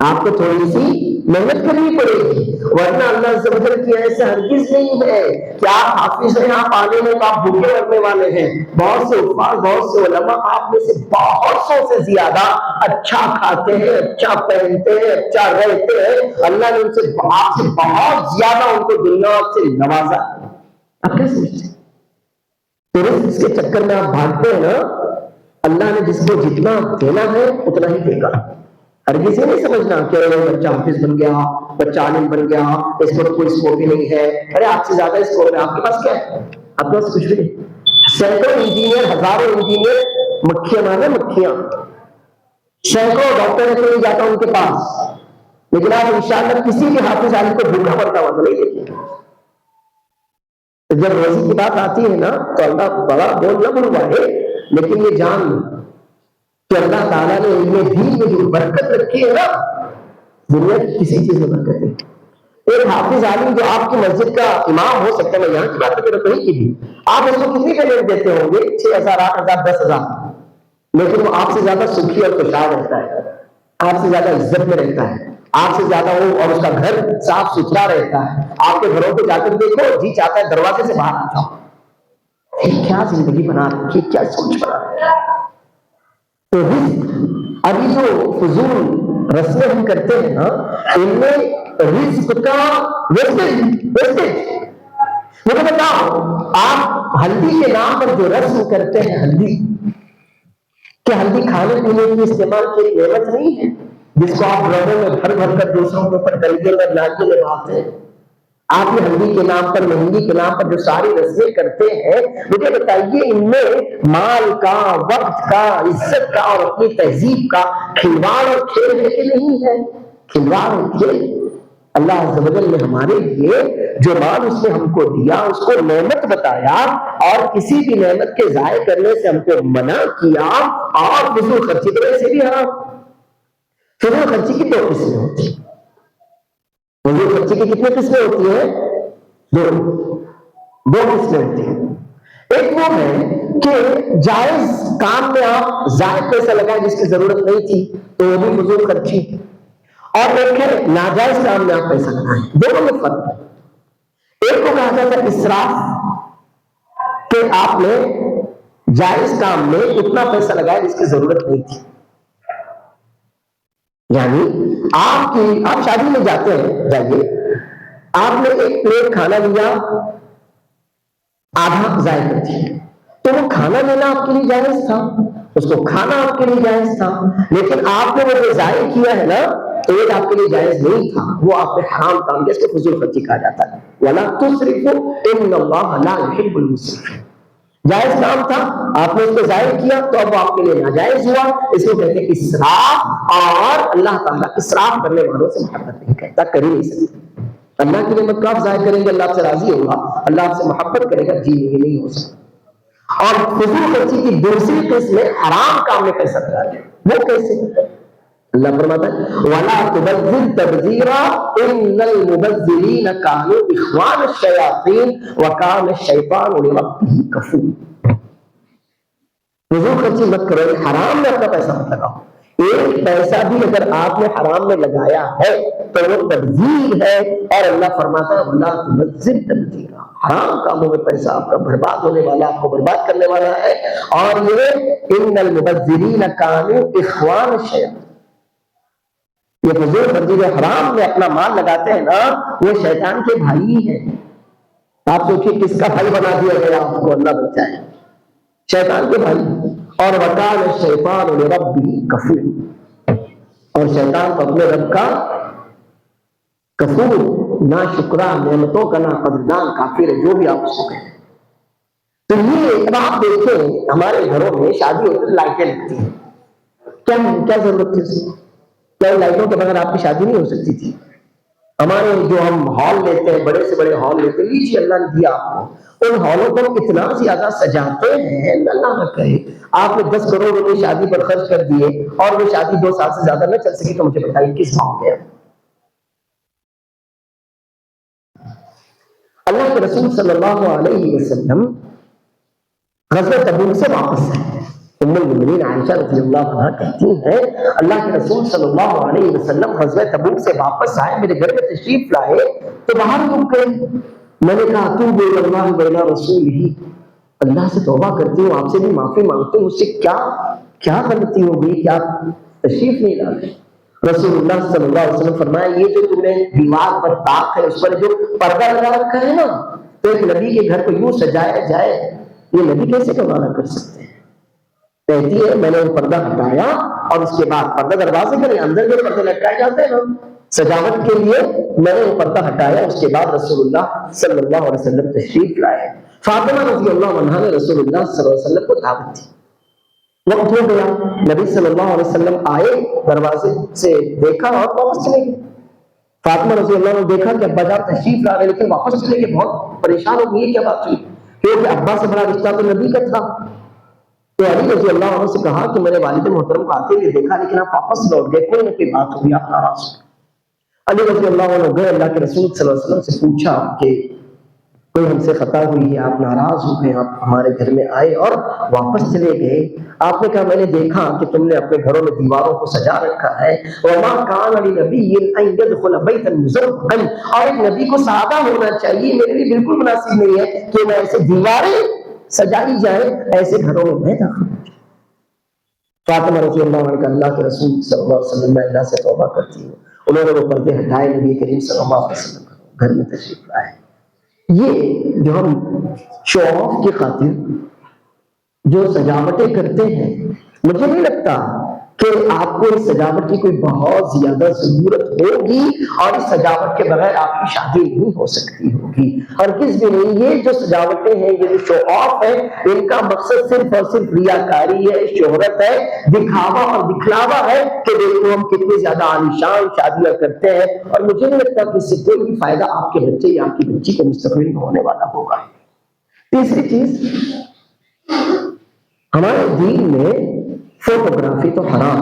آپ کو تھوڑی سی محنت کرنی پڑے گی. ورنہ اللہ عز و جل کی ایسا ہرگز نہیں ہے کہ آپ حافظ ہیں، آپ عالم ہیں تو آپ بھوکے مرنے والے ہیں. بہت سے حفاظ، بہت سے علماء آپ میں سے بہت سو سے زیادہ اچھا کھاتے ہیں، اچھا پہنتے ہیں، اچھا رہتے ہیں. اللہ نے ان سے آپ سے بہت زیادہ ان کو دنیا سے نوازا. آپ کیا سمجھتے ہیں؟ تو اس کے چکر میں آپ بھاگتے ہیں نا، اللہ نے جس کو جتنا دینا ہے اتنا ہی دے گا. ہرگز یہ نہیں سمجھنا کہ بچہ حافظ بن گیا، بچہ عالم بن گیا، اس وقت کوئی اسکوپ ہی نہیں ہے. ارے آپ سے زیادہ اسکوپ ہے. آپ کے پاس کیا ہے؟ آپ کے پاس کچھ بھی نہیں. سینکڑوں انجینئر، ہزاروں انجینئر، مکھیاں مانے مکھیاں، سینکڑوں ڈاکٹر ہے تو نہیں جاتا ان کے پاس. لیکن آپ انشاءاللہ کسی بھی حافظ عالم کو بھوکا پڑتا ہوا تو نہیں دیکھیں. جب روزی کی بات آتی ہے نا تو اللہ بڑا بول نہ بلوائے، لیکن یہ جان لو کہ اللہ تعالیٰ نے ان میں دین میں جو برکت رکھی ہے نا، دنیا کی کسی چیز میں برکت ہے. ایک حافظ عالم جو آپ کی مسجد کا امام ہو سکتا ہے، میں یہاں کی بات کروں کہیں کی بھی، آپ اس کو کتنی پیمنٹ دیتے ہوں گے؟ 6,000، 8,000، 10,000. لیکن وہ آپ سے زیادہ سکھی اور خوشحال رہتا ہے، آپ سے زیادہ عزت میں رہتا ہے، آپ سے زیادہ وہ اور اس کا گھر صاف ستھرا رہتا ہے. آپ کے گھروں کو جا کر دیکھو، جی چاہتا ہے دروازے سے باہر آ جاؤ. کیا زندگی بنا رکھی، کیا سوچ بنا رکھی. تو رزق، ابھی جو فضول رسمیں ہم کرتے ہیں نا، ان میں رزق کا ویسٹیج. مجھے بتاؤ، آپ ہلدی کے نام پر جو رسم کرتے ہیں، ہلدی، کہ ہلدی کھانے پینے کی استعمال کی ایک نعمت نہیں ہے جس کو آپ لوگوں میں بھر بھر کر دوسروں کے اوپر ڈلگے میں لاجے لگاتے ہیں؟ آپ یہ ہلدی کے نام پر، مہندی کے نام پر جو ساری رسمیں کرتے ہیں، مجھے بتائیے ان میں مال کا، وقت کا، عزت کا اور اپنی تہذیب کا کھلواڑ اور کھیل ہے کہ نہیں ہے؟ کھلواڑ اور کھیل. اللہ عز و جل نے ہمارے لیے جو مال اس نے ہم کو دیا، اس کو نعمت بتایا اور کسی بھی نعمت کے ضائع کرنے سے ہم کو منع کیا. اور فضول خرچی تو ایسے بھی حرام. فضول خرچی کی 2 قسمیں ہوتی ہیں. فضول خرچی کی کتنی قسمیں ہوتی ہیں؟ 2 قسمیں ہوتی ہیں. ایک وہ ہے کہ جائز کام میں آپ زائد پیسہ لگائیں جس کی ضرورت نہیں تھی تو وہ بھی فضول خرچی، اور ایک ہے ناجائز کام میں آپ پیسہ لگائیں، دونوں میں فرق ہے۔ ایک کو کہا جاتا ہے اسراف، کہ آپ نے جائز کام میں اتنا پیسہ لگایا جس کی ضرورت نہیں تھی، یعنی آپ شادی میں جاتے ہیں، جائیے آپ نے ایک پلیٹ کھانا لیا، آدھا ضائع کر دیا، تو وہ کھانا لینا آپ کے لیے جائز تھا، اس کو کھانا آپ کے لیے جائز تھا، لیکن آپ نے وہ جو ضائع کیا ہے نا ایک آپ کے لیے جائز نہیں تھا، وہ آپ نے حرام کام کیا، اس کو فضول خرچی کہا جاتا ہے۔ وَلَا تُسْرِفُوا إِنَّ اللَّهَ لَا يُحِبُّ الْمُسْرِفِينَ، جائز کام تھا آپ نے اس کو ضائع کیا تو اب آپ کے لیے ناجائز ہوا، اس کو کہتے ہیں اسراف، اور اللہ تعالیٰ اسراف کرنے والوں سے محبت نہیں کرتا، کر ہی نہیں سکتا۔ اللہ کی نعمت کو آپ ضائع کریں گے، اللہ آپ سے راضی ہوگا، اللہ آپ سے محبت کرے گا، جی یہ نہیں ہو سکتا۔ اور فضول خرچی کی دوسری قسم میں حرام کام میں پیسہ لگا دیں، وہ کیسے؟ اللہ فرماتا ہے وَلَا تُبَذِّرْ تَبْذِيرًا إِنَّ الْمُبَذِّرِينَ كَانُوا إِخْوَانَ الشَّيَاطِينِ وَكَانَ الشَّيْطَانُ لِرَبِّهِ كَفُورًا۔ فضول خرچی مت کرو، حرام میں اپنا پیسہ مت لگاؤ، ایک پیسہ بھی اگر آپ نے حرام میں لگایا ہے تو وہ تبذیر ہے، اور اللہ فرماتا ہے وَلَا تُبَذِّرْ تَبْذِيرًا، حرام کاموں میں پیسہ آپ کا برباد ہونے والا، آپ کو برباد کرنے والا ہے۔ اور یہ إِنَّ الْمُبَذِّرِينَ كَانُوا إِخْوَانَ الشَّيَاطِينِ، یہ فضول خرچی جو حرام میں اپنا مال لگاتے ہیں نا وہ شیطان کے بھائی ہیں۔ آپ سوچیے کس کا بھائی بنا دیا گیا آپ کو، اللہ بچائے، شیطان کے بھائی۔ اور وَكَانَ الشَّيْطَانُ لِرَبِّهِ كَفُورًا، اور شیطان کو اپنے رب کا کفور، نا شکرا، نعمتوں کا نا قدردان، کافر ہے، جو بھی آپ اس کو کہیں۔ تو یہ اب آپ دیکھیں ہمارے گھروں میں شادی ہوتی ہے لائٹیں لگتی ہیں، کیا ضرورت تھی اس کی؟ کیا لائٹوں کے بغیر آپ کی شادی نہیں ہو سکتی تھی؟ ہمارے جو ہم ہال لیتے ہیں، بڑے سے بڑے ہال لیتے ہیں، لیجیے اللہ نے دیا آپ کو، ان ہالوں کو ہم اتنا زیادہ سجاتے ہیں، اللہ نہ کہے آپ نے 10 کروڑ روپے شادی پر خرچ کر دیے اور وہ شادی 2 سال سے زیادہ نہ چل سکی، تو مجھے بتائیے کس بھاؤ میں؟ اللہ کے رسول صلی اللہ علیہ وسلم غزوہ تبوک سے واپس آئے، ام المؤمنین عائشہ رضی اللہ عنہا کہتی ہیں اللہ کے رسول صلی اللہ علیہ وسلم غزوہ تبوک سے واپس آئے، میرے گھر میں تشریف لائے تو باہر رک گئے، میں نے کہا توبوا الی اللہ وإلی رسولہ، اللہ سے توبہ کرتی ہوں، آپ سے بھی معافی مانگتی ہوں، مجھ سے کیا غلطی ہو گئی، کیا تشریف نہیں لاتے؟ رسول اللہ صلی اللہ علیہ وسلم فرمایا یہ جو تم نے دیوار پر طاق ہے اس پر جو پردہ لگا رکھا ہے نا، تو ایک نبی کے گھر کو یوں سجایا جائے، یہ نبی کیسے گوارا کر سکتے ہیں؟ کہتی ہے میں نے وہ پردہ ہٹایا، اور اس کے بعد پردہ دروازے کے اندر جو پردے لٹکائے جاتے ہیں سجاوٹ کے لیے، میں نے وہ پردہ ہٹایا، اس کے بعد رسول اللہ صلی اللہ علیہ وسلم تشریف لائے۔ فاطمہ رضی اللہ عنہا نے رسول اللہ صلی اللہ علیہ وسلم کو دعوت دی، وقت ہو گیا، نبی صلی اللہ علیہ وسلم آئے، دروازے سے دیکھا اور واپس چلے گئے۔ فاطمہ رضی اللہ عنہ نے دیکھا کہ ابا جان تشریف لا رہے لیکن واپس چلے گئے، بہت پریشان ہو گئی، کیا بات ہوئی؟ کیونکہ ابا سے بڑا رشتہ تو نبی کا تھا۔ تو علی رضی اللہ عنہ سے کہا کہ میں نے والد محترم کو آتے ہوئے دیکھا لیکن آپ واپس لوٹ گئے، کوئی نہ کوئی بات ہوئی، آپ ناراض ہو۔ علی رضی اللہ عنہ گئے، اللہ کے رسول صلی اللہ علیہ وسلم سے پوچھا کہ کوئی ہم سے خطا ہوئی ہے، آپ ناراض ہو گئے، آپ ہمارے گھر میں آئے اور واپس چلے گئے؟ آپ نے کہا میں نے دیکھا کہ تم نے اپنے گھروں میں دیواروں کو سجا رکھا ہے، وما كان لنبي ان يدخل بيتا مزرقا، اور ایک نبی کو سادہ ہونا چاہیے، میرے لیے بالکل مناسب نہیں ہے کہ میں ایسے دیواریں سجائی جائے ایسے گھروں میں میں داخل ہوں۔ فاطمہ رضی اللہ عنہ کا اللہ کے رسول صلی اللہ علیہ وسلم میں اللہ سے توبہ کرتی ہوں، انہوں نے وہ پردے ہٹائے، نبی کریم صلی اللہ علیہ وسلم گھر میں تشریف لائے۔ یہ جو ہم شو آف کی خاطر جو سجاوٹیں کرتے ہیں، مجھے نہیں لگتا کہ آپ کو اس سجاوٹ کی کوئی بہت زیادہ ضرورت ہوگی، اور اس سجاوٹ کے بغیر آپ کی شادی نہیں ہو سکتی ہوگی، ہرگز بھی نہیں۔ یہ جو سجاوٹیں ہیں، یہ جو شو آف ہے، ان کا مقصد صرف اور صرف ریاکاری ہے، شہرت ہے، دکھاوا اور دکھلاوا ہے کہ دیکھو ہم کتنی زیادہ عالیشان شادیاں کرتے ہیں، اور مجھے نہیں لگتا کہ اس سے کوئی بھی فائدہ آپ کے بچے یا آپ کی بچی کو مستقبل میں ہونے والا ہوگا۔ تیسری چیز، ہمارے دین میں فوٹوگرافی تو حرام،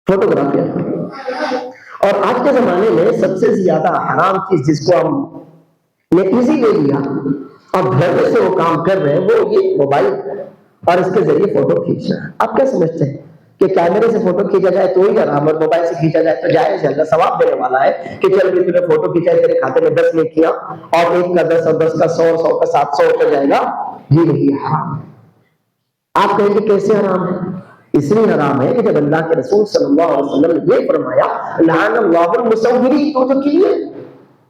فوٹوگرافی اور آج کے زمانے میں سب سے زیادہ حرام چیز جس کو ہم نے ایزی لے لیا اور گھر میں سے وہ کام کر رہے ہیں، وہ یہ موبائل اور اس کے ذریعے فوٹو کھینچ رہے ہیں. آپ کیا سمجھتے ہیں کہ کیمرے سے فوٹو کھینچا جائے تو ہی حرام اور موبائل سے کھینچا جائے تو جائز ہے؟ اللہ ثواب دینے والا ہے کہ چل بھی تمہیں فوٹو کھینچا ہے، تیرے کھاتے میں 10 نیکیاں اور 1 کا 10 اور 10 کا 100 100 کا 700 ہو جائے گا. یہ نہیں حرام. آپ کہیں گے کیسے حرام ہے؟ اس لیے حرام ہے کہ جب اللہ کے رسول صلی اللہ علیہ وسلم نے یہ فرمایا لعن اللہ المصورین، تو کیے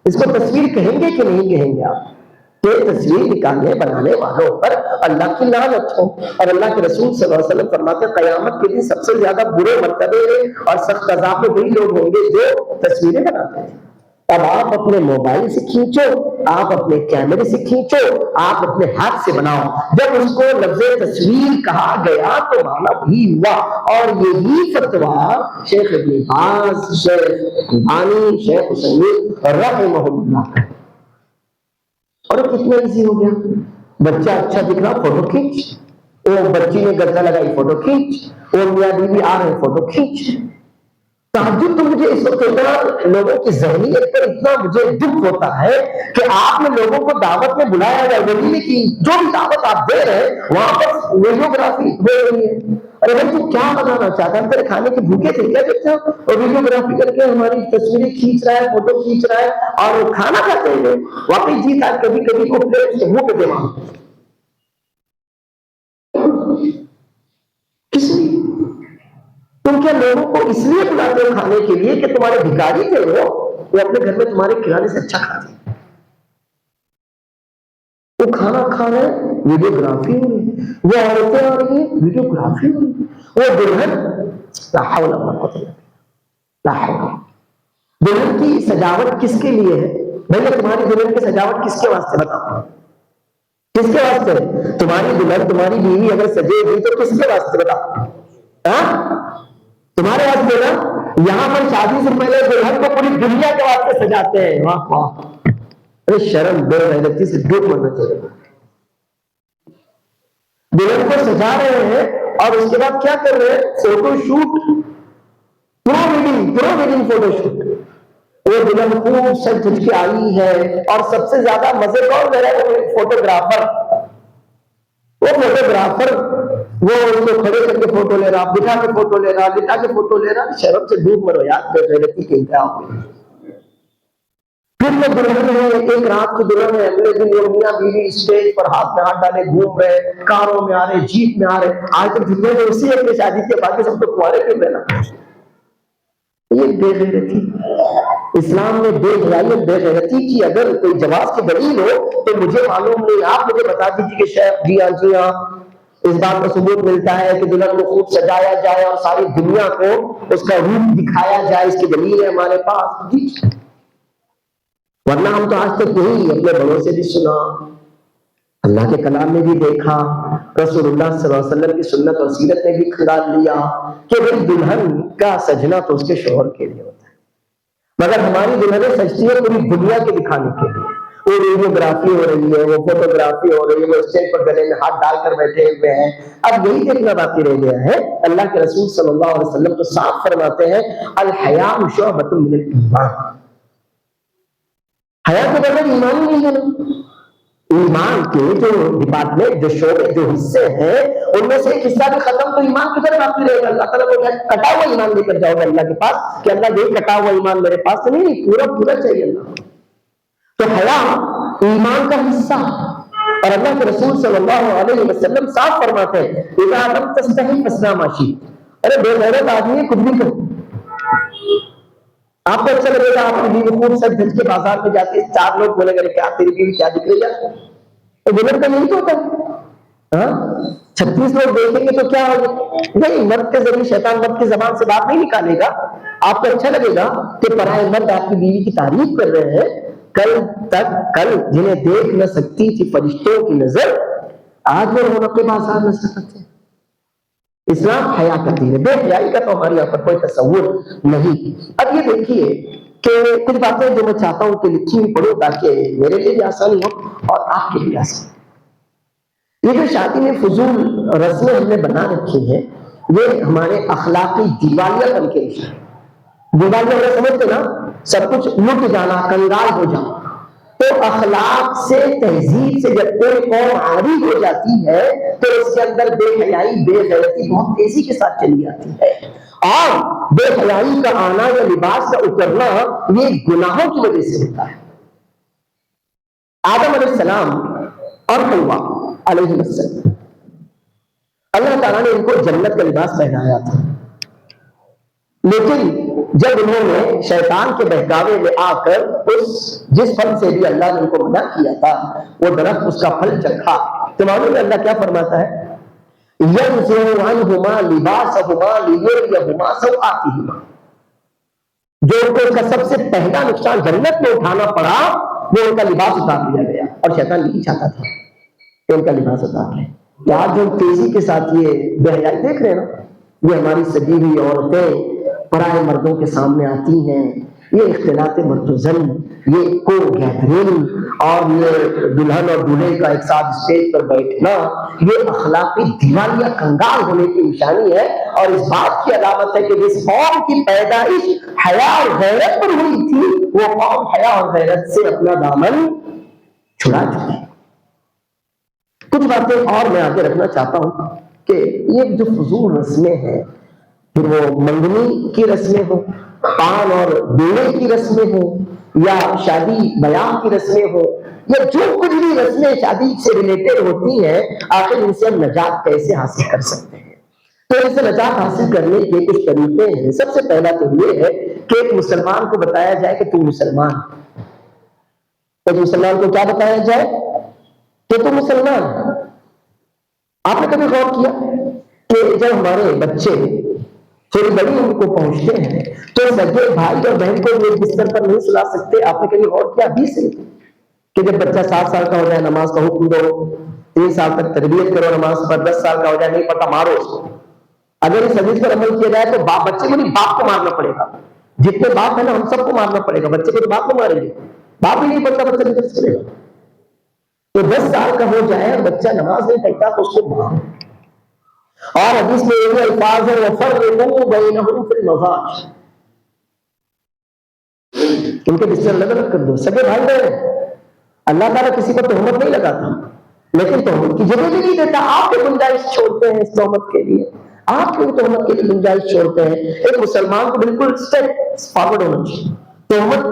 اس کو تصویر کہیں گے کہ نہیں کہیں گے آپ؟ کہ تصویر نکالنے بنانے والوں پر اللہ کی لعنت ہو. اور اللہ کے رسول صلی اللہ علیہ وسلم فرماتے ہیں قیامت کے دن سب سے زیادہ برے مرتبے اور سخت عذاب میں وہی لوگ ہوں گے جو تصویریں بناتے ہیں. اب آپ اپنے موبائل سے کھینچو، آپ اپنے کیمرے سے کھینچو، آپ اپنے ہاتھ سے بناؤ. جب اس کو لفظ تصویر کہا گیا تو مانا بھی ہوا. اور یہی فتویٰ شیخ ابن باز، شیخ البانی، شیخ عثیمین رحمہ اللہ. اور کتنا ایزی ہو گیا. بچہ اچھا دکھ رہا فوٹو کھینچ، وہ بچی نے گزا لگائی فوٹو کھینچ، وہ میاں بیوی آ رہے فوٹو کھینچ. تعجب تو مجھے اس وقت اتنا لوگوں کی ذہنیت پر اتنا مجھے دکھ ہوتا ہے کہ آپ نے لوگوں کو دعوت میں بلایا ہے، ولیمے کی جو بھی دعوت آپ دے رہے ہیں وہاں پر ویڈیوگرافی ہو رہی ہے. ارے بھائی تو کیا بتانا چاہتا ہے؟ تیرے کھانے کے بھوکے تھے کیا بچہ؟ اور ویڈیوگرافی کر کے ہماری تصویریں کھینچ رہا ہے، فوٹو کھینچ رہا ہے اور کھانا کھاتے ہیں. واقعی جی تھا کبھی کبھی وہ پلیٹ منہ پہ دے مانگ کس لیے؟ تم کیا لوگوں کو اس لیے بلاتے ہو کھانے کے لیے کہ تمہارے بھکاری تھے وہ اپنے گھر میں تمہارے کھلانے سے اچھا کھاتے ہیں؟ وہ کھانا کھا رہے ہیں ویڈیوگرافی ہو رہی، وہ عورتیں آ رہی ہیں ویڈیوگرافی ہو رہی، وہ دلہن لا حول ولا قوت الا باللہ، لا حول. دلہن کی سجاوٹ کس کے لیے ہے بھیا؟ تمہاری دلہن کی سجاوٹ کس کے واسطے بتاؤ؟ کس کے واسطے؟ تمہاری دلہن تمہاری بیوی اگر سجے گی تو کس کے واسطے بتاؤ؟ تمہارے واسطے نا. یہاں پر شادی سے پہلے دلہن کو پوری دنیا کے واسطے سجاتے ہیں. واہ واہ. ارے شرم بے غیرتی سے ڈوب مرنا چاہیے. دلہن کو سجا رہے ہیں اور اس کے بعد کیا کر رہے ہیں؟ فوٹو شوٹ، پرو ویڈنگ فوٹو شوٹ. وہ دلہن خوب سج دھج کے آئی ہے اور سب سے زیادہ مزے کون لے رہا ہے؟ فوٹوگرافر. وہ فوٹوگرافر وہ ان کو کھڑے کر کے فوٹو لے رہا، بٹھا کے فوٹو لے رہا، لٹا کے فوٹو لے رہا. شرم سے ڈوب مرو یار، بے غیرتی کے انتہا. پھر وہ دلہن ہے، ایک رات کی دلہن ہے، اگلے دن وہ میاں بیوی اسٹیج پر ہاتھ میں ہاتھ ڈالے گھوم رہے، کاروں میں آ رہے، جیپ میں آ رہے. آج تک دنیا میں اسی اپنی شادی کے باقی سب تو کنوارے پھر رہنا. یہ بے غیرتی. اسلام میں بے حیائی اور بے غیرتی کی اگر کوئی جواز کی دلیل ہو تو مجھے معلوم نہیں، آپ مجھے بتا دیجیے کہ شیخ جی ہاں اس بات کا ثبوت ملتا ہے کہ دلہن کو خوب سجایا جائے اور ساری دنیا کو اس کا روپ دکھایا جائے، اس کی دلیل ہے ہمارے پاس جی. ورنہ ہم تو آج تک یہی اپنے بڑوں سے بھی سنا، اللہ کے کلام میں بھی دیکھا، رسول اللہ صلی اللہ علیہ وسلم کی سنت اور سیرت میں بھی کھنگال لیا کہ بھئی دلہن کا سجنا تو اس کے شوہر کے لیے ہوتا ہے، مگر ہماری دلہنیں سجتی ہیں پوری دنیا کے دکھانے کے لیے. وہ ویڈیوگرافی ہو رہی ہے، وہ فوٹوگرافی ہو رہی ہے، وہ اسٹیج پر گلے میں ہاتھ ڈال کر بیٹھے ہوئے ہیں. اب یہی دیکھنا باقی رہ گیا ہے. اللہ کے رسول صلی اللہ علیہ وسلم تو صاف فرماتے ہیں الحیاء شعبۃ من الایمان. حیا کے بغیر ایمان نہیں ہے. ایمان کے جو ڈپارٹمنٹ، جو شعبے، جو حصے ہیں ان میں سے ایک حصہ بھی ختم تو ایمان کدھر باقی رہے گا؟ اللہ تعالیٰ کو کٹا ہوا ایمان لے کر جاؤ گے اللہ کے پاس کہ اللہ یہ کٹا ہوا ایمان میرے پاس تو نہیں، پورا پورا چاہیے اللہ. تو حیا ایمان کا حصہ. اور اللہ کے رسول صلی اللہ علیہ وسلم صاف فرماتے ہیں اذا لم تستحی فاصنع ما شئت. ارے بے غیرت آدمی کچھ بھی کرو. آپ کو اچھا لگے گا آپ کی بیوی خوب سج دھج کے بازار میں جاتی ہے، 4 لوگ بولے گا کیا تیری بیوی کیا دکھ رہی ہے؟ تو دلہن کا یہی تو ہوتا ہے. 36 لوگ دیکھیں گے تو کیا ہوگا؟ نہیں، مرد کے ذریعے شیطان مرد کی زبان سے بات نہیں نکالے گا. آپ کو اچھا لگے گا کہ پرائے مرد آپ کی بیوی کی تعریف کر رہے ہیں. کل جنہیں دیکھ نہ سکتی تھی فرشتوں کی نظر، آج وہ رونق بازار نہ سکتے. اسلام حیا کا دین ہے، بے حیائی کا تو ہمارے یہاں پر کوئی تصور نہیں. اب یہ دیکھیے کہ کچھ باتیں جو میں چاہتا ہوں کہ لکھی ہوئی پڑھوں تاکہ میرے لیے بھی آسانی ہو اور آپ کے لیے آسانی. یہ جو شادی میں فضول رسمیں ہم نے بنا رکھی ہیں یہ ہمارے اخلاقی دیوالیہ بن کے رکھی. دیوالیہ ہمیں سمجھتے نا، سب کچھ لٹ جانا، کنگال ہو جانا. تو اخلاق سے، تہذیب سے جب کوئی قوم عاری ہو جاتی ہے تو اس کے اندر بے حیائی، بے غیرتی بہت تیزی کے ساتھ چلی آتی ہے، اور بے حیائی کا آنا یا لباس کا اترنا یہ گناہوں کی وجہ سے ہوتا ہے۔ آدم علیہ السلام اور حوا علیہ السلام، اللہ تعالیٰ نے ان کو جنت کا لباس پہنایا تھا، لیکن جب انہوں نے شیطان کے بہکاوے میں آ کر جس پھل سے بھی اللہ نے ان کو منع کیا تھا وہ درخت اس کا پھل چکھا، تو معلوم ہے اللہ کیا فرماتا ہے؟ يَنزِعُ عَنْهُمَا لِبَاسَهُمَا لِيُرِيَهُمَا سَوْآتِهِمَا، جو ان کو اس کا سب سے پہلا نقصان جنت میں اٹھانا پڑا وہ ان کا لباس اتار لیا گیا، اور شیطان یہی چاہتا تھا کہ ان کا لباس اتار لیں۔ تو آج جو تیزی کے ساتھ یہ بے حیائی دیکھ رہے ہیں نا، یہ ہماری سجی ہوئی عورتیں پرائے مردوں کے سامنے آتی ہیں، یہ اختلاط مرد و زن، یہ کو گیدرنگ، اور یہ دلہن اور دولہے کا ایک ساتھ اسٹیج پر بیٹھنا، یہ اخلاقی دیوالیہ کنگال ہونے کی نشانی ہے، اور اس بات کی علامت ہے کہ جس قوم کی پیدائش حیا اور غیرت پر ہوئی تھی وہ قوم حیا اور غیرت سے اپنا دامن چھڑا چکی۔ کچھ باتیں اور میں آگے رکھنا چاہتا ہوں کہ یہ جو فضول رسمیں ہیں، پھر وہ منگنی کی رسمیں ہوں، پان اور بیڑے کی رسمیں ہوں، یا شادی بیاہ کی رسمیں ہوں، یا جو کچھ بھی رسمیں شادی سے ریلیٹڈ ہوتی ہیں، آخر ان سے ہم نجات کیسے حاصل کر سکتے ہیں؟ تو ان سے نجات حاصل کرنے کے کچھ طریقے ہیں۔ سب سے پہلا تو یہ ہے کہ ایک مسلمان کو بتایا جائے کہ تم مسلمان، ایک مسلمان کو کیا بتایا جائے کہ تم مسلمان۔ آپ نے کبھی غور کیا کہ جب ہمارے بچے تھوڑی بڑی عمر کو پہنچتے ہیں تو سگے بھائی اور بہن کو ایک بستر پر نہیں سلا سکتے؟ آپ نے کبھی غور کیا بھی سے کہ جب بچہ 7 سال کا ہو جائے نماز کا حکم دو، 3 سال تک تربیت کرو نماز پر، 10 سال کا ہو جائے نہیں پتا مارو اس کو۔ اگر اس حدیث پر عمل کیا جائے تو بچے کو نہیں، باپ کو مارنا پڑے گا، جتنے باپ ہیں نا ہم سب کو مارنا پڑے گا، بچے کو تو باپ کو ماریں گے، باپ ہی نہیں پڑتا بچہ نہیں کرے گا۔ تو 10 سال کا ہو جائے بچہ نماز نہیں پڑھتا تو اس کو مارو، اور حدیث میں یہ الفاظ ہے وَفَرِّقُوا بَيْنَهُمْ فِي الْمَضَاجِعِ، ان کے بستر الگ الگ کر دو۔ سگے بھائی بہن، اللہ تعالیٰ کسی کو تہمت نہیں لگاتا، لیکن تہمت کی جگہ بھی نہیں دیتا، آپ کی گنجائش چھوڑتے ہیں اس تہمت کے لیے، آپ کی تہمت کے لیے گنجائش چھوڑتے ہیں۔ ایک مسلمان کو بالکل اسٹیپ فارورڈ ہونا چاہیے، تہمت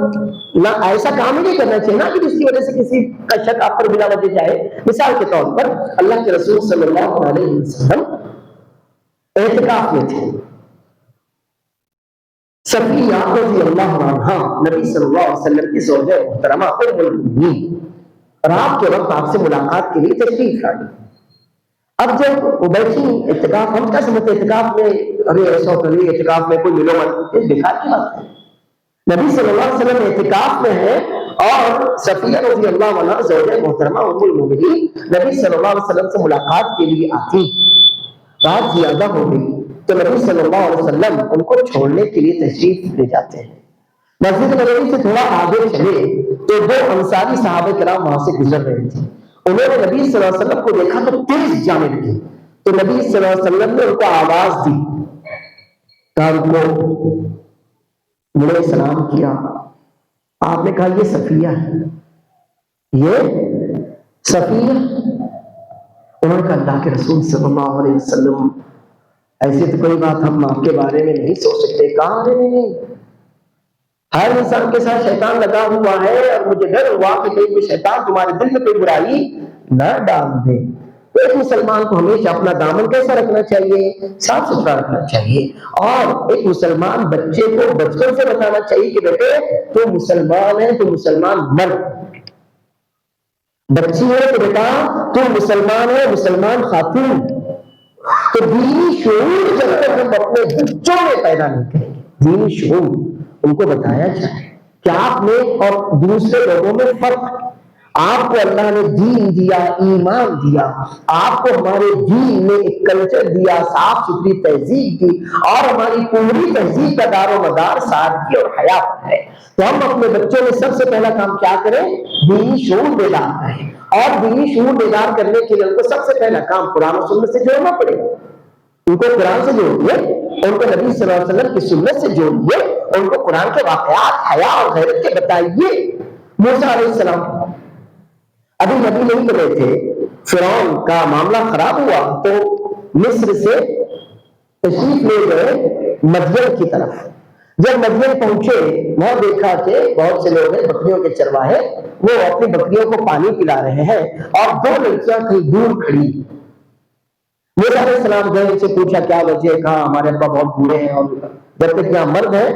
نہ ایسا کام ہی نہیں کرنا چاہیے نا کہ جس کی وجہ سے کسی کا شک آپ پر بلا وجہ جائے۔ مثال کے طور پر اللہ کے رسول صلی اللہ علیہ وسلم اعتکاف میں تھے، صفیہ رضی اللہ عنہا نبی صلی اللہ علیہ وسلم کی زوجہ محترمہ ام المؤمنین، رات کے وقت آپ سے ملاقات کے لیے تشریف لائی۔ اب جب وہ بیٹھی اعتکاف، ہم کیا سمجھتے اعتکاف میں ارے ایسا ہوتا نہیں، اعتکاف میں کوئی ملو مت، یہ بیکار کی بات ہے۔ نبی صلی اللہ علیہ وسلم اعتکاف میں ہے اور صفیہ رضی اللہ عنہا زوجہ محترمہ ام المؤمنین نبی صلی اللہ علیہ وسلم سے ملاقات کے لیے آتی۔ رات زیادہ ہو گئی تو نبی صلی اللہ علیہ وسلم ان کو چھوڑنے کے لیے تشریف لے جاتے ہیں۔ مسجد نبوی سے تھوڑا آگے چلے تو 2 انصاری صحابہ کرام وہاں سے گزر رہے تھے، انہوں نے نبی صلی اللہ علیہ وسلم کو دیکھا تو تیز جانے لگے، تو نبی صلی اللہ علیہ وسلم نے ان کو آواز دی، کہا رکو، مڑے سلام کیا، آپ نے کہا یہ صفیہ ہے، یہ صفیہ۔ انہوں نے کہا اللہ کے رسول صلی اللہ علیہ وسلم ایسی تو کوئی بات ہم آپ کے بارے میں نہیں سوچ سکتے۔ کہاں نہیں، ہر انسان کے ساتھ شیطان لگا ہوا ہے، اور مجھے ڈر ہوا کہ کہیں کوئی شیطان تمہارے دل میں کوئی برائی نہ ڈال دے۔ تو ایک مسلمان کو ہمیشہ اپنا دامن کیسا رکھنا چاہیے؟ صاف ستھرا رکھنا چاہیے، اور ایک مسلمان بچے کو بچپن سے بتانا چاہیے کہ بیٹے تو مسلمان ہے، تو مسلمان مرد، بچی ہے تو بیٹا تو مسلمان ہے، مسلمان خاتون۔ تو دینی شعور جب تک ہم اپنے بچوں میں پیدا نہیں کریں گے، دینی شعور ان کو بتایا جائے کہ آپ میں اور دوسرے لوگوں میں فرق، آپ کو اللہ نے دین دیا، ایمان دیا، آپ کو ہمارے دین میں ایک کلچر دیا، صاف ستھری تہذیب دی، اور ہماری پوری تہذیب کا دار و مدار سادگی اور حیا پر ہے۔ تو ہم اپنے بچوں میں سب سے پہلا کام کیا کریں؟ دینی شعور بیدار کریں، اور دینی شعور بیدار کرنے کے لیے ان کو سب سے پہلا کام قرآن و سنت سے جوڑنا پڑے گا۔ ان کو قرآن سے جوڑیے، ان کو نبی صلی اللہ علیہ وسلم کی سنت سے جوڑیے، ان کو قرآن کے واقعات حیا اور غیرت کے بتائیے۔ موسیٰ علیہ السلام نبی نہیں بنے تھے، فرعون کا معاملہ خراب ہوا تو مصر سے تشریف لے گئے مدین کی طرف. جب مدین پہنچے وہاں دیکھا کہ بہت سے لوگ ہیں بکریوں کے چرواہے، وہ اپنی بکریوں کو پانی پلا رہے ہیں اور دو لڑکیاں کہیں دور کھڑی. موسیٰ علیہ السلام گئے، ان سے پوچھا کیا وجہ ہے؟ کہا ہمارے ابا بہت بوڑھے ہیں اور جب تک یہاں مرد ہیں،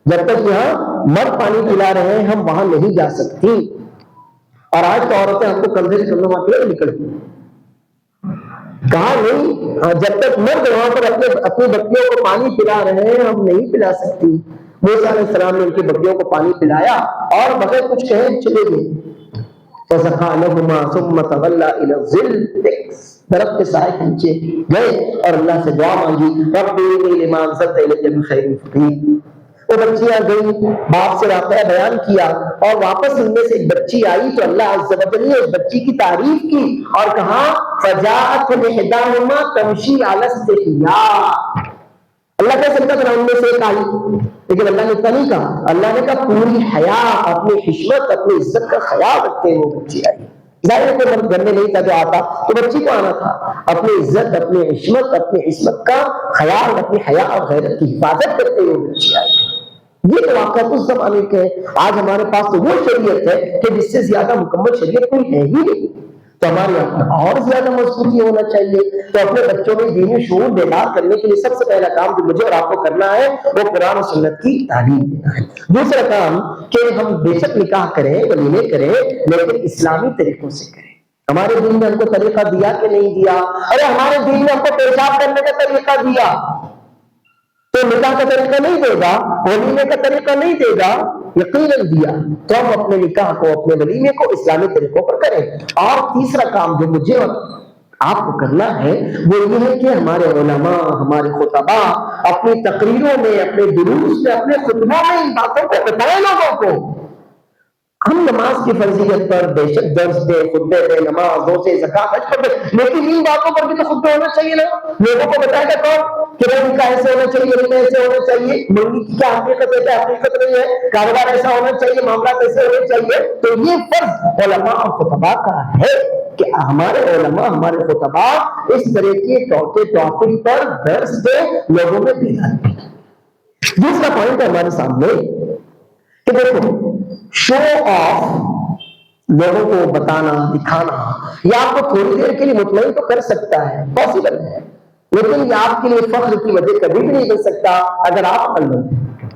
جب تک یہاں مرد پانی پلا رہے ہیں ہم وہاں نہیں جا سکتی، اور آج تو عورتیں ہم کو کندھے سے کندھوں کے لیے نکلتی. کہا نہیں، جب تک مرد وہاں پر اپنی بکریوں کو پانی پلا رہے ہیں ہم نہیں پلا سکتی. موسیٰ علیہ السلام نے ان کی بکریوں کو پانی پلایا اور بغیر کچھ کہے چلے گئے. فَسَقَىٰ لَهُمَا ثُمَّ تَوَلَّىٰ إِلَى الظِّلِّ، درخت کے سائے کے نیچے گئے اور اللہ سے دعا مانگی، رَبِّ إِنِّي لِمَا أَنزَلْتَ إِلَيَّ مِنْ خَيْرٍ فَقِيرٌ. وہ بچیاں گئی، باپ سے واقعہ بیان کیا اور واپس ان میں سے ایک بچی آئی تو اللہ عز و جل نے اس بچی کی تعریف کی اور کہا فَجَاءَتْهُ إِحْدَاهُمَا تَمْشِي عَلَى اسْتِحْيَاءٍ. اللہ کا سلطہ بنا ان میں سے ایک آئی، لیکن اللہ نے اتنا نہیں کہا، اللہ نے کہا پوری حیا، اپنی حشمت، اپنی عزت کا خیال رکھتے وہ بچی آئی. ظاہر ہے کوئی مرد گھر میں نہیں تھا جو آتا تو بچی کو آنا تھا. اپنی عزت، اپنی عصمت، اپنی عصمت کا خیال، اپنی حیا اور غیرت کی حفاظت کرتے ہوئے بچی آئی. یہ تو واقعہ اس زمانے کے ہے. آج ہمارے پاس تو وہ شریعت ہے کہ جس سے زیادہ مکمل شریعت کوئی ہے ہی نہیں. تو ہمارے یہاں اور زیادہ مضبوطی ہونا چاہیے. تو اپنے بچوں میں دینی شعور بیدار کرنے کے لیے سب سے پہلا کام جو مجھے اور آپ کو کرنا ہے وہ قرآن و سنت کی تعلیم دینا ہے. دوسرا کام کہ ہم بے شک نکاح کریں، ولیمے کریں، لیکن اسلامی طریقوں سے کریں. ہمارے دین نے ہم کو طریقہ دیا کہ نہیں دیا؟ ارے ہمارے دین نے ہم کو پیشاب کرنے کا طریقہ دیا، تو نکاح کا طریقہ نہیں دے گا، ولیمے کا طریقہ نہیں دے گا؟ یقیناً دیا. تو ہم اپنے نکاح کو، اپنے ولیمے کو اسلامی طریقوں پر کریں. اور تیسرا کام جو مجھے آپ کو کرنا ہے وہ یہ ہے کہ ہمارے علماء، ہمارے خطباء اپنی تقریروں میں، اپنے دروس میں، اپنے خطبوں میں ان باتوں کو بتائیں لوگوں کو. ہم نماز کی فرضیت پر بے شک درس دے، خطبے دے، نماز، روزے، زکات، حج پر دے، لیکن ان باتوں پر بھی تو خطبہ ہونا چاہیے نا. لوگوں کو بتائے گا کون کہ بھائی نکاح ایسے ہونا چاہیے، ولیمہ ایسے ہونا چاہیے، منگنی کی کیا حقیقت ہے، کیا حقیقت نہیں ہے، کاروبار ایسا ہونا چاہیے، معاملات ایسے ہونے چاہیے. تو یہ فرض علماء اور خطباء کا ہے کہ ہمارے علماء، ہمارے خطباء اس طرح کے ٹاپک پر درس دے، لوگوں میں بیداری. دوسرا پوائنٹ ہے ہمارے سامنے کہ دیکھو شو آف، لوگوں کو بتانا، دکھانا، یہ آپ کو تھوڑی دیر کے لیے مطمئن تو کر سکتا ہے، پاسبل ہے، لیکن یہ آپ کے لیے فخر کی وجہ کبھی بھی نہیں بن سکتا اگر آپ عقل مند ہیں.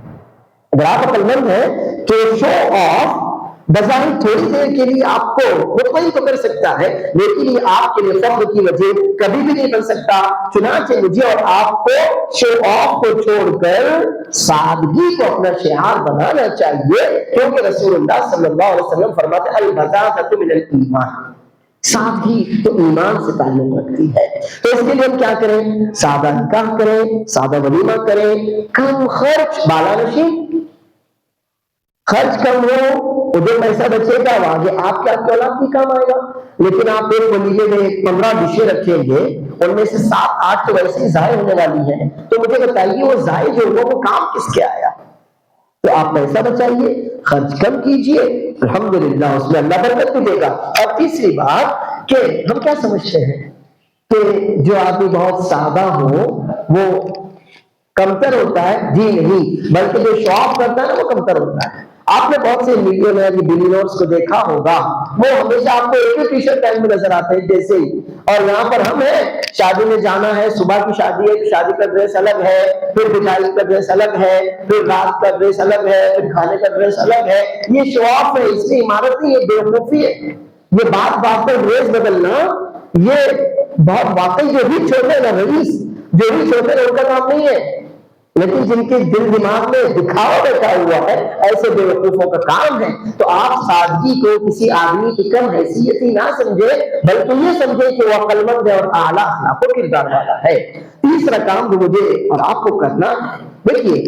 اگر آپ عقل مند ہیں تو شو آف بظاہر تھوڑی دیر کے لیے آپ کو مطمئن تو کر سکتا ہے، لیکن یہ آپ کے لیے فخر کی وجہ کبھی بھی نہیں بن سکتا. چنانچہ مجھے اور آپ کو شو آف کو چھوڑ کر سادگی کو اپنا شعار بنانا چاہیے، کیونکہ رسول اللہ صلی اللہ علیہ وسلم فرماتے ہیں البذاءۃ من الایمان، سادگی تو ایمان سے تعلق رکھتی ہے. تو اس کے لیے ہم کیا کریں؟ سادہ نکاح کریں، سادہ ولیمہ کریں، کم خرچ، بالانشی، خرچ کم ہو، جو پیسہ بچے گا وہ آگے آپ کے اولاد کی کام آئے گا. لیکن آپ ایک ولیمے میں 15 ڈشیں رکھیں گے، ان میں سے 7-8 تو ویسے ہی ضائع ہونے والی ہیں، تو مجھے بتائیے وہ ضائع جو ہوا وہ کام کس کے آیا؟ تو آپ پیسہ بچائیے، خرچ کم کیجئے، الحمدللہ اس میں اللہ برکت دے گا. اور تیسری بات کہ ہم کیا سمجھتے ہیں کہ جو آدمی بہت سادہ ہو وہ کمتر ہوتا ہے. جی نہیں، بلکہ جو شو آف کرتا ہے نا وہ کمتر ہوتا ہے. آپ نے بہت سے ملینئر بلینئرز کو دیکھا ہوگا، وہ ہمیشہ آپ کو ایک ہی ٹی شرٹ پہن میں نظر آتے ہیں جیسے ہی. اور یہاں پر ہم ہیں، شادی میں جانا ہے، صبح کی شادی ہے تو شادی کا ڈریس الگ ہے، پھر بجائی کا ڈریس الگ ہے، پھر رات کا ڈریس الگ ہے، پھر کھانے کا ڈریس الگ ہے. یہ شو آف ہے، اس کی عمارت نہیں، یہ بیوقوفی ہے. یہ بات پر ڈریس بدلنا یہ بہت واقعی جو بھی چھوٹے نا رئیس، جو بھی چھوٹے ان کا کام نہیں ہے، لیکن جن کے دل دماغ میں دکھاوا بیٹھا ہوا ہے ایسے بے وقوفوں کا کام ہے. تو آپ سادگی کو کسی آدمی کی کم حیثیتی نہ سمجھے، بلکہ یہ سمجھے کہ وہ عقل مند ہے اور اعلیٰ اخلاق و کردار والا ہے. تیسرا کام جو مجھے اور آپ کو کرنا ہے، دیکھیے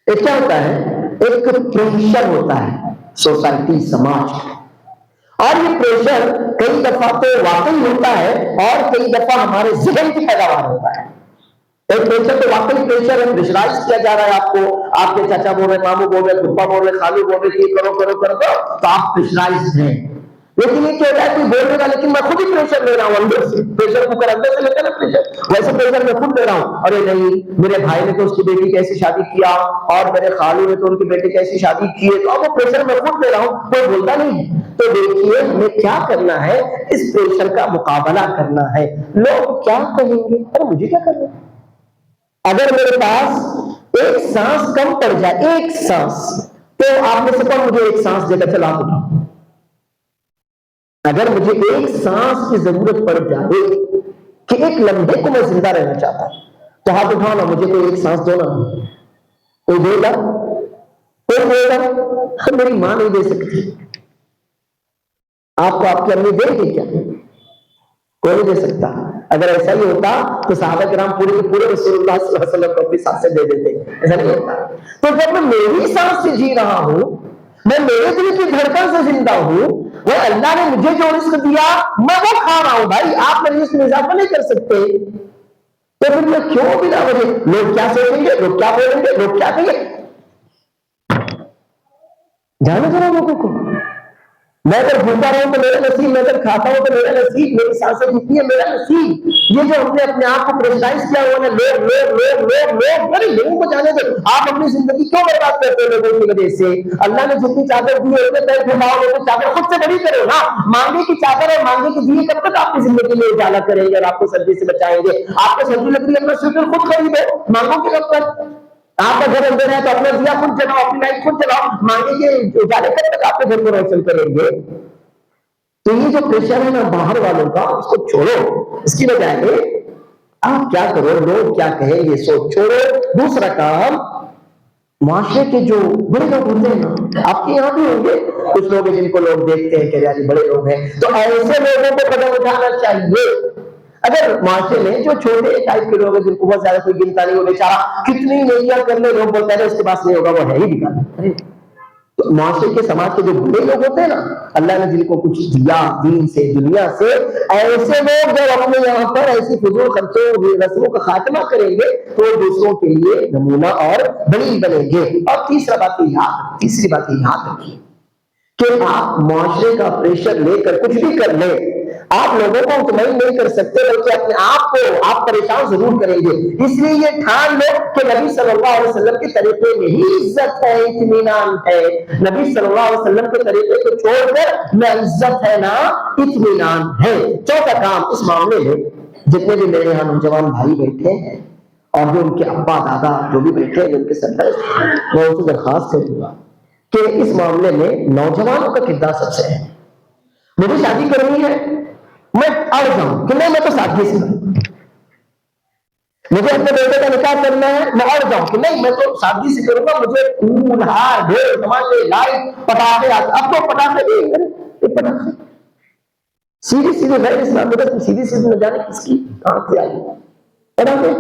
ایک کیا ہوتا ہے، ایک پریشر ہوتا ہے سوسائٹی، سماج، اور یہ پریشر کئی دفعہ تو واقعی ہوتا ہے اور کئی دفعہ ہمارے ذہن کی پیداوار ہوتا ہے. ایک پریشر تو واقعی پریشر ہے، پریشرائز کیا جا رہا ہے آپ کو، آپ کے چاچا بول رہے، ماموں بول رہے، پھپھا بول رہے، خالو بول رہے کہ کرو کرو کرو کرو، تو آپ پریشرائز ہیں. لیکن یہ کیا ہوتا ہے، کوئی بولنے کا لیکن میں خود ہی پریشر لے رہا ہوں اندر سے، پریشر کوکر اندر سے لیتا ہے نا پریشر، ویسے پریشر میں خود لے رہا ہوں. ارے نہیں، میرے بھائی نے تو اس کی بیٹی کی ایسی شادی کیا، اور میرے خالو نے تو ان کی بیٹی کی ایسی شادی کی ہے، تو اب وہ پریشر میں خود لے رہا ہوں، کوئی بولتا نہیں. تو دیکھیے ہمیں کیا کرنا ہے، اس پریشر کا مقابلہ کرنا ہے. لوگ کیا کہیں گے، ارے مجھے کیا کرنا ہے. اگر میرے پاس ایک سانس کم پڑ جائے، ایک سانس، تو آپ میں سے کون مجھے ایک سانس دے کر چلا دوں. اگر مجھے ایک سانس کی ضرورت پڑ جائے کہ ایک لمحے کو میں زندہ رہنا چاہتا ہوں، تو ہاتھ اٹھاؤ نا، مجھے کوئی ایک سانس دو نا. کوئی دے گا؟ کوئی دے گا؟ میری ماں نہیں دے سکتی. آپ کو آپ کی امی دے گی کیا؟ کوئی نہیں دے سکتا. اگر ایسا ہی ہوتا تو صحابہ کرام پورے کے پورے رسول اللہ صلی اللہ علیہ وسلم کو اپنی سانس سے دے دیتے. ایسا نہیں ہوتا. تو جب میں میری سانس سے جی رہا ہوں، میں میرے دل کی دھڑکن سے زندہ ہوں، وہ اللہ نے مجھے جو رزق دیا میں وہ کھا رہا ہوں. بھائی آپ میرے رزق میں اضافہ نہیں کر سکتے، تو پھر میں کیوں بنا وجہ لوگ کیا سوچیں گے، لوگ کیا بولیں گے، لوگ کیا کہیں گے. جانا ذرا لوگوں کو. میں اگر بھوکا رہوں تو میرا نصیب، میں اگر کھاتا ہوں تو میرا نصیب، میری سانسیں جتنی ہے میرا نصیب. یہ جو ہم نے اپنے آپ کو پریشرائز کیا ہوا ہے، لوگ لوگ لوگ لوگ لوگ، ارے لوگوں کو جانے دو. آپ اپنی زندگی کیوں برباد کرتے ہیں لوگوں کی وجہ سے؟ اللہ نے جتنی چادر دی ہے اتنے پیر پھیلاؤ، لیکن چادر خود سے بڑی کرو نا. مانگے کی چادر ہے، مانگے کی دیے کب تک آپ کی زندگی میں اجالا کریں گے اور آپ کو سردی سے بچائیں گے؟ آپ کو سردی لگ رہی ہے، اپنا سویٹر خود خریدو، مانگو گے کب تک؟ آپ کا گھر اندر ہے تو اپنا دیا خود جلاؤ، اپنی لائٹ خود جلاؤ، مانگے کے اجالے کب تک آپ کے گھر کو روشن کریں گے؟ تو یہ جو پریشر ہے نا باہر والوں کا، اس کو چھوڑو. اس کی بجائے آپ کیا کرو، لوگ کیا کہیں یہ سوچ چھوڑو. دوسرا کام، معاشرے کے جو بڑے لوگ ہوتے ہیں نا، آپ کے یہاں بھی ہوں گے کچھ لوگ جن کو لوگ دیکھتے ہیں کہ یار بڑے لوگ ہیں، تو ایسے لوگوں کو قدم اٹھانا چاہیے. اگر معاشرے میں جو چھوٹے ٹائپ کے لوگ ہیں جن کو بہت زیادہ کوئی گنتا نہیں، وہ بیچارہ کتنی نیکیاں کر لے، لوگ بولتے ہیں اس کے پاس نہیں ہوگا، وہ ہے ہی بیکار. تو معاشرے کے سماج کے جو بڑے لوگ ہوتے ہیں نا، اللہ نے جن کو کچھ دیا دین سے دنیا سے، ایسے لوگ جب اپنے یہاں پر ایسی فضول خرچوں رسموں کا خاتمہ کریں گے تو وہ دوسروں کے لیے نمونہ اور دلیل بنیں گے. اور تیسری بات یہ یاد رکھیے کہ آپ معاشرے کا پریشر لے کر کچھ بھی کر لیں، آپ لوگوں کو مطمئن نہیں کر سکتے، بلکہ اپنے آپ کو آپ پریشان ضرور کریں گے. اس لیے یہ ٹھان لو کہ نبی صلی اللہ علیہ وسلم کے طریقے میں ہی عزت ہے، اطمینان ہے. نبی صلی اللہ علیہ وسلم کے طریقے کو چھوڑ کر نہ عزت ہے نہ اطمینان ہے. چوتھا کام اس معاملے میں، جتنے بھی میرے یہاں نوجوان بھائی بیٹھے ہیں اور جو ان کے ابا دادا جو بھی بیٹھے ہیں، ان کے سرپرست، میں ان سے درخواست کروں گا کہ اس معاملے میں نوجوانوں کا کردار سب سے ہے. مجھے شادی کرنی ہے، میں اڑ جاؤں کہ نہیں میں تو سادگی سے کروں. مجھے اپنے بیٹے کا نکاح کرنا ہے، میں اڑ جاؤں کہ نہیں میں تو سادگی سے کروں گا. مجھے پھول ہار ڈھول تماشے لائٹ پٹاخے، اب تو پٹاخے بھی پٹاخے سیدھی غیر اسلام میں سیدھی نہ جانے کس کی کہاں سے آئی پٹاخے.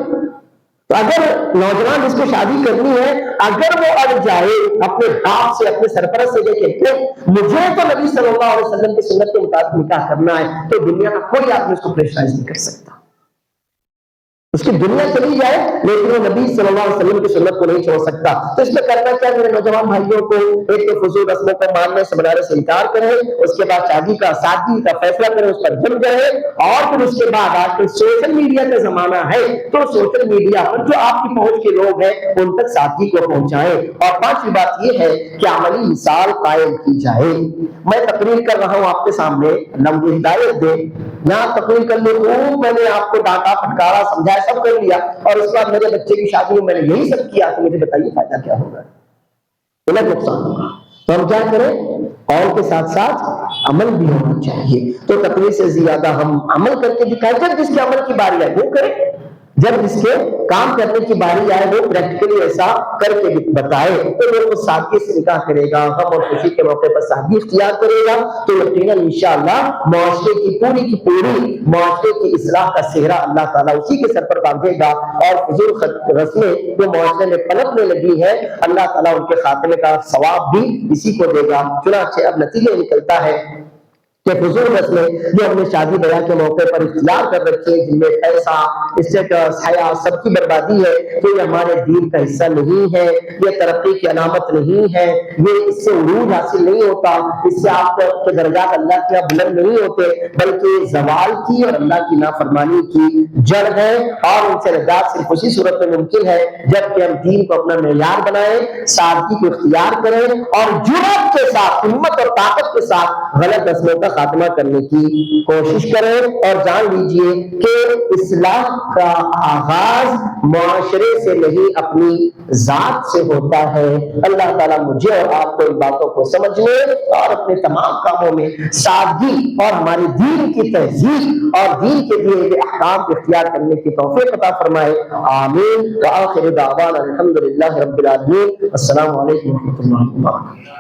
تو اگر نوجوان جس کو شادی کرنی ہے، اگر وہ اڑ جائے اپنے باپ سے، اپنے سرپرست سے کہ مجھے تو نبی صلی اللہ علیہ وسلم کی سنت کے مطابق نکاح کرنا ہے، تو دنیا کا کوئی آدمی اس کو پریشرائز نہیں کر سکتا. اس کی دنیا چلی جائے لیکن وہ نبی صلی اللہ علیہ وسلم کی سنت کو نہیں چھوڑ سکتا. تو اس میں کرنا کیا میرے نوجوان بھائیوں کو، ایک تو فضول رسموں کو ماننے سے بنانے سے انکار کریں، اس کے بعد شادی کا سادگی کا فیصلہ کریں، اس پر جم جائیں، اور پھر اس کے بعد آج کل سوشل میڈیا کا زمانہ ہے تو سوشل میڈیا پر جو آپ کی پہنچ کے لوگ ہیں ان تک سادگی کو پہنچائیں. اور پانچویں بات یہ ہے کہ عملی مثال قائم کی جائے. میں تقریر کر رہا ہوں آپ کے سامنے، اللہ مجھے ہدایت دے، یہاں تقریر کرنے کو میں نے آپ کو ڈانٹا پھٹکارا سمجھایا سب کر لیا، اور اس کے بعد میرے بچے کی شادی میں نے یہی سب کیا، تو مجھے بتائیے فائدہ کیا ہوگا؟ الگ نقصان ہوگا. تو ہم کیا کریں؟ قول کے ساتھ ساتھ عمل بھی ہونا چاہیے. تو تقریر سے زیادہ ہم عمل کر کے دکھائیں. جب جس کے عمل کی باری آئے وہ کرے، جب جس کے کام کرنے کی باری آئے وہ پریکٹیکلی ایسا کر کے بتائے. تو وہ سادگی سے نکاح کرے گا، غم اور خوشی کے موقع پر سادگی اختیار کرے گا، تو یقیناً انشاءاللہ معاشرے کی پوری معاشرے کی اصلاح کا سہرا اللہ تعالیٰ اسی کے سر پر باندھے گا. اور فضول رسمیں جو معاشرے میں پنپنے لگی ہے، اللہ تعالیٰ ان کے خاتمے کا ثواب بھی اسی کو دے گا. چنانچہ اب نتیجہ نکلتا ہے کہ فضول رسمیں جو ہم نے شادی بیاہ کے موقع پر اختیار کر رکھی ہیں، جن میں پیسہ، اسٹیٹس، حیا، سب کی بربادی ہے، تو یہ ہمارے دین کا حصہ نہیں ہے، یہ ترقی کی علامت نہیں ہے، یہ اس سے عروج حاصل نہیں ہوتا، اس سے آپ کے درجات اللہ کے بلند نہیں ہوتے، بلکہ زوال کی اور اللہ کی نافرمانی کی جڑ ہے، اور ان سے نجات صرف اسی صورت میں ممکن ہے جب کہ ہم دین کو اپنا معیار بنائیں، سادگی کو اختیار کریں اور جرأت کے ساتھ، ہمت اور طاقت کے ساتھ غلط رسموں کا خاتمہ کرنے کی کوشش کریں، اور جان لیجئے کہ اصلاح کا آغاز معاشرے سے نہیں اپنی ذات سے ہوتا ہے۔ اللہ تعالیٰ مجھے اور آپ کو ان باتوں کو سمجھنے اور اپنے تمام کاموں میں سادگی اور ہماری دین کی تہذیب اور دین کے دیے ہوئے احکام کو اختیار کرنے کی توفیق عطا فرمائے، آمین۔ وآخر دعوانا الحمدللہ رب العالمین۔ السلام علیکم ورحمۃ اللہ وبرکاتہ۔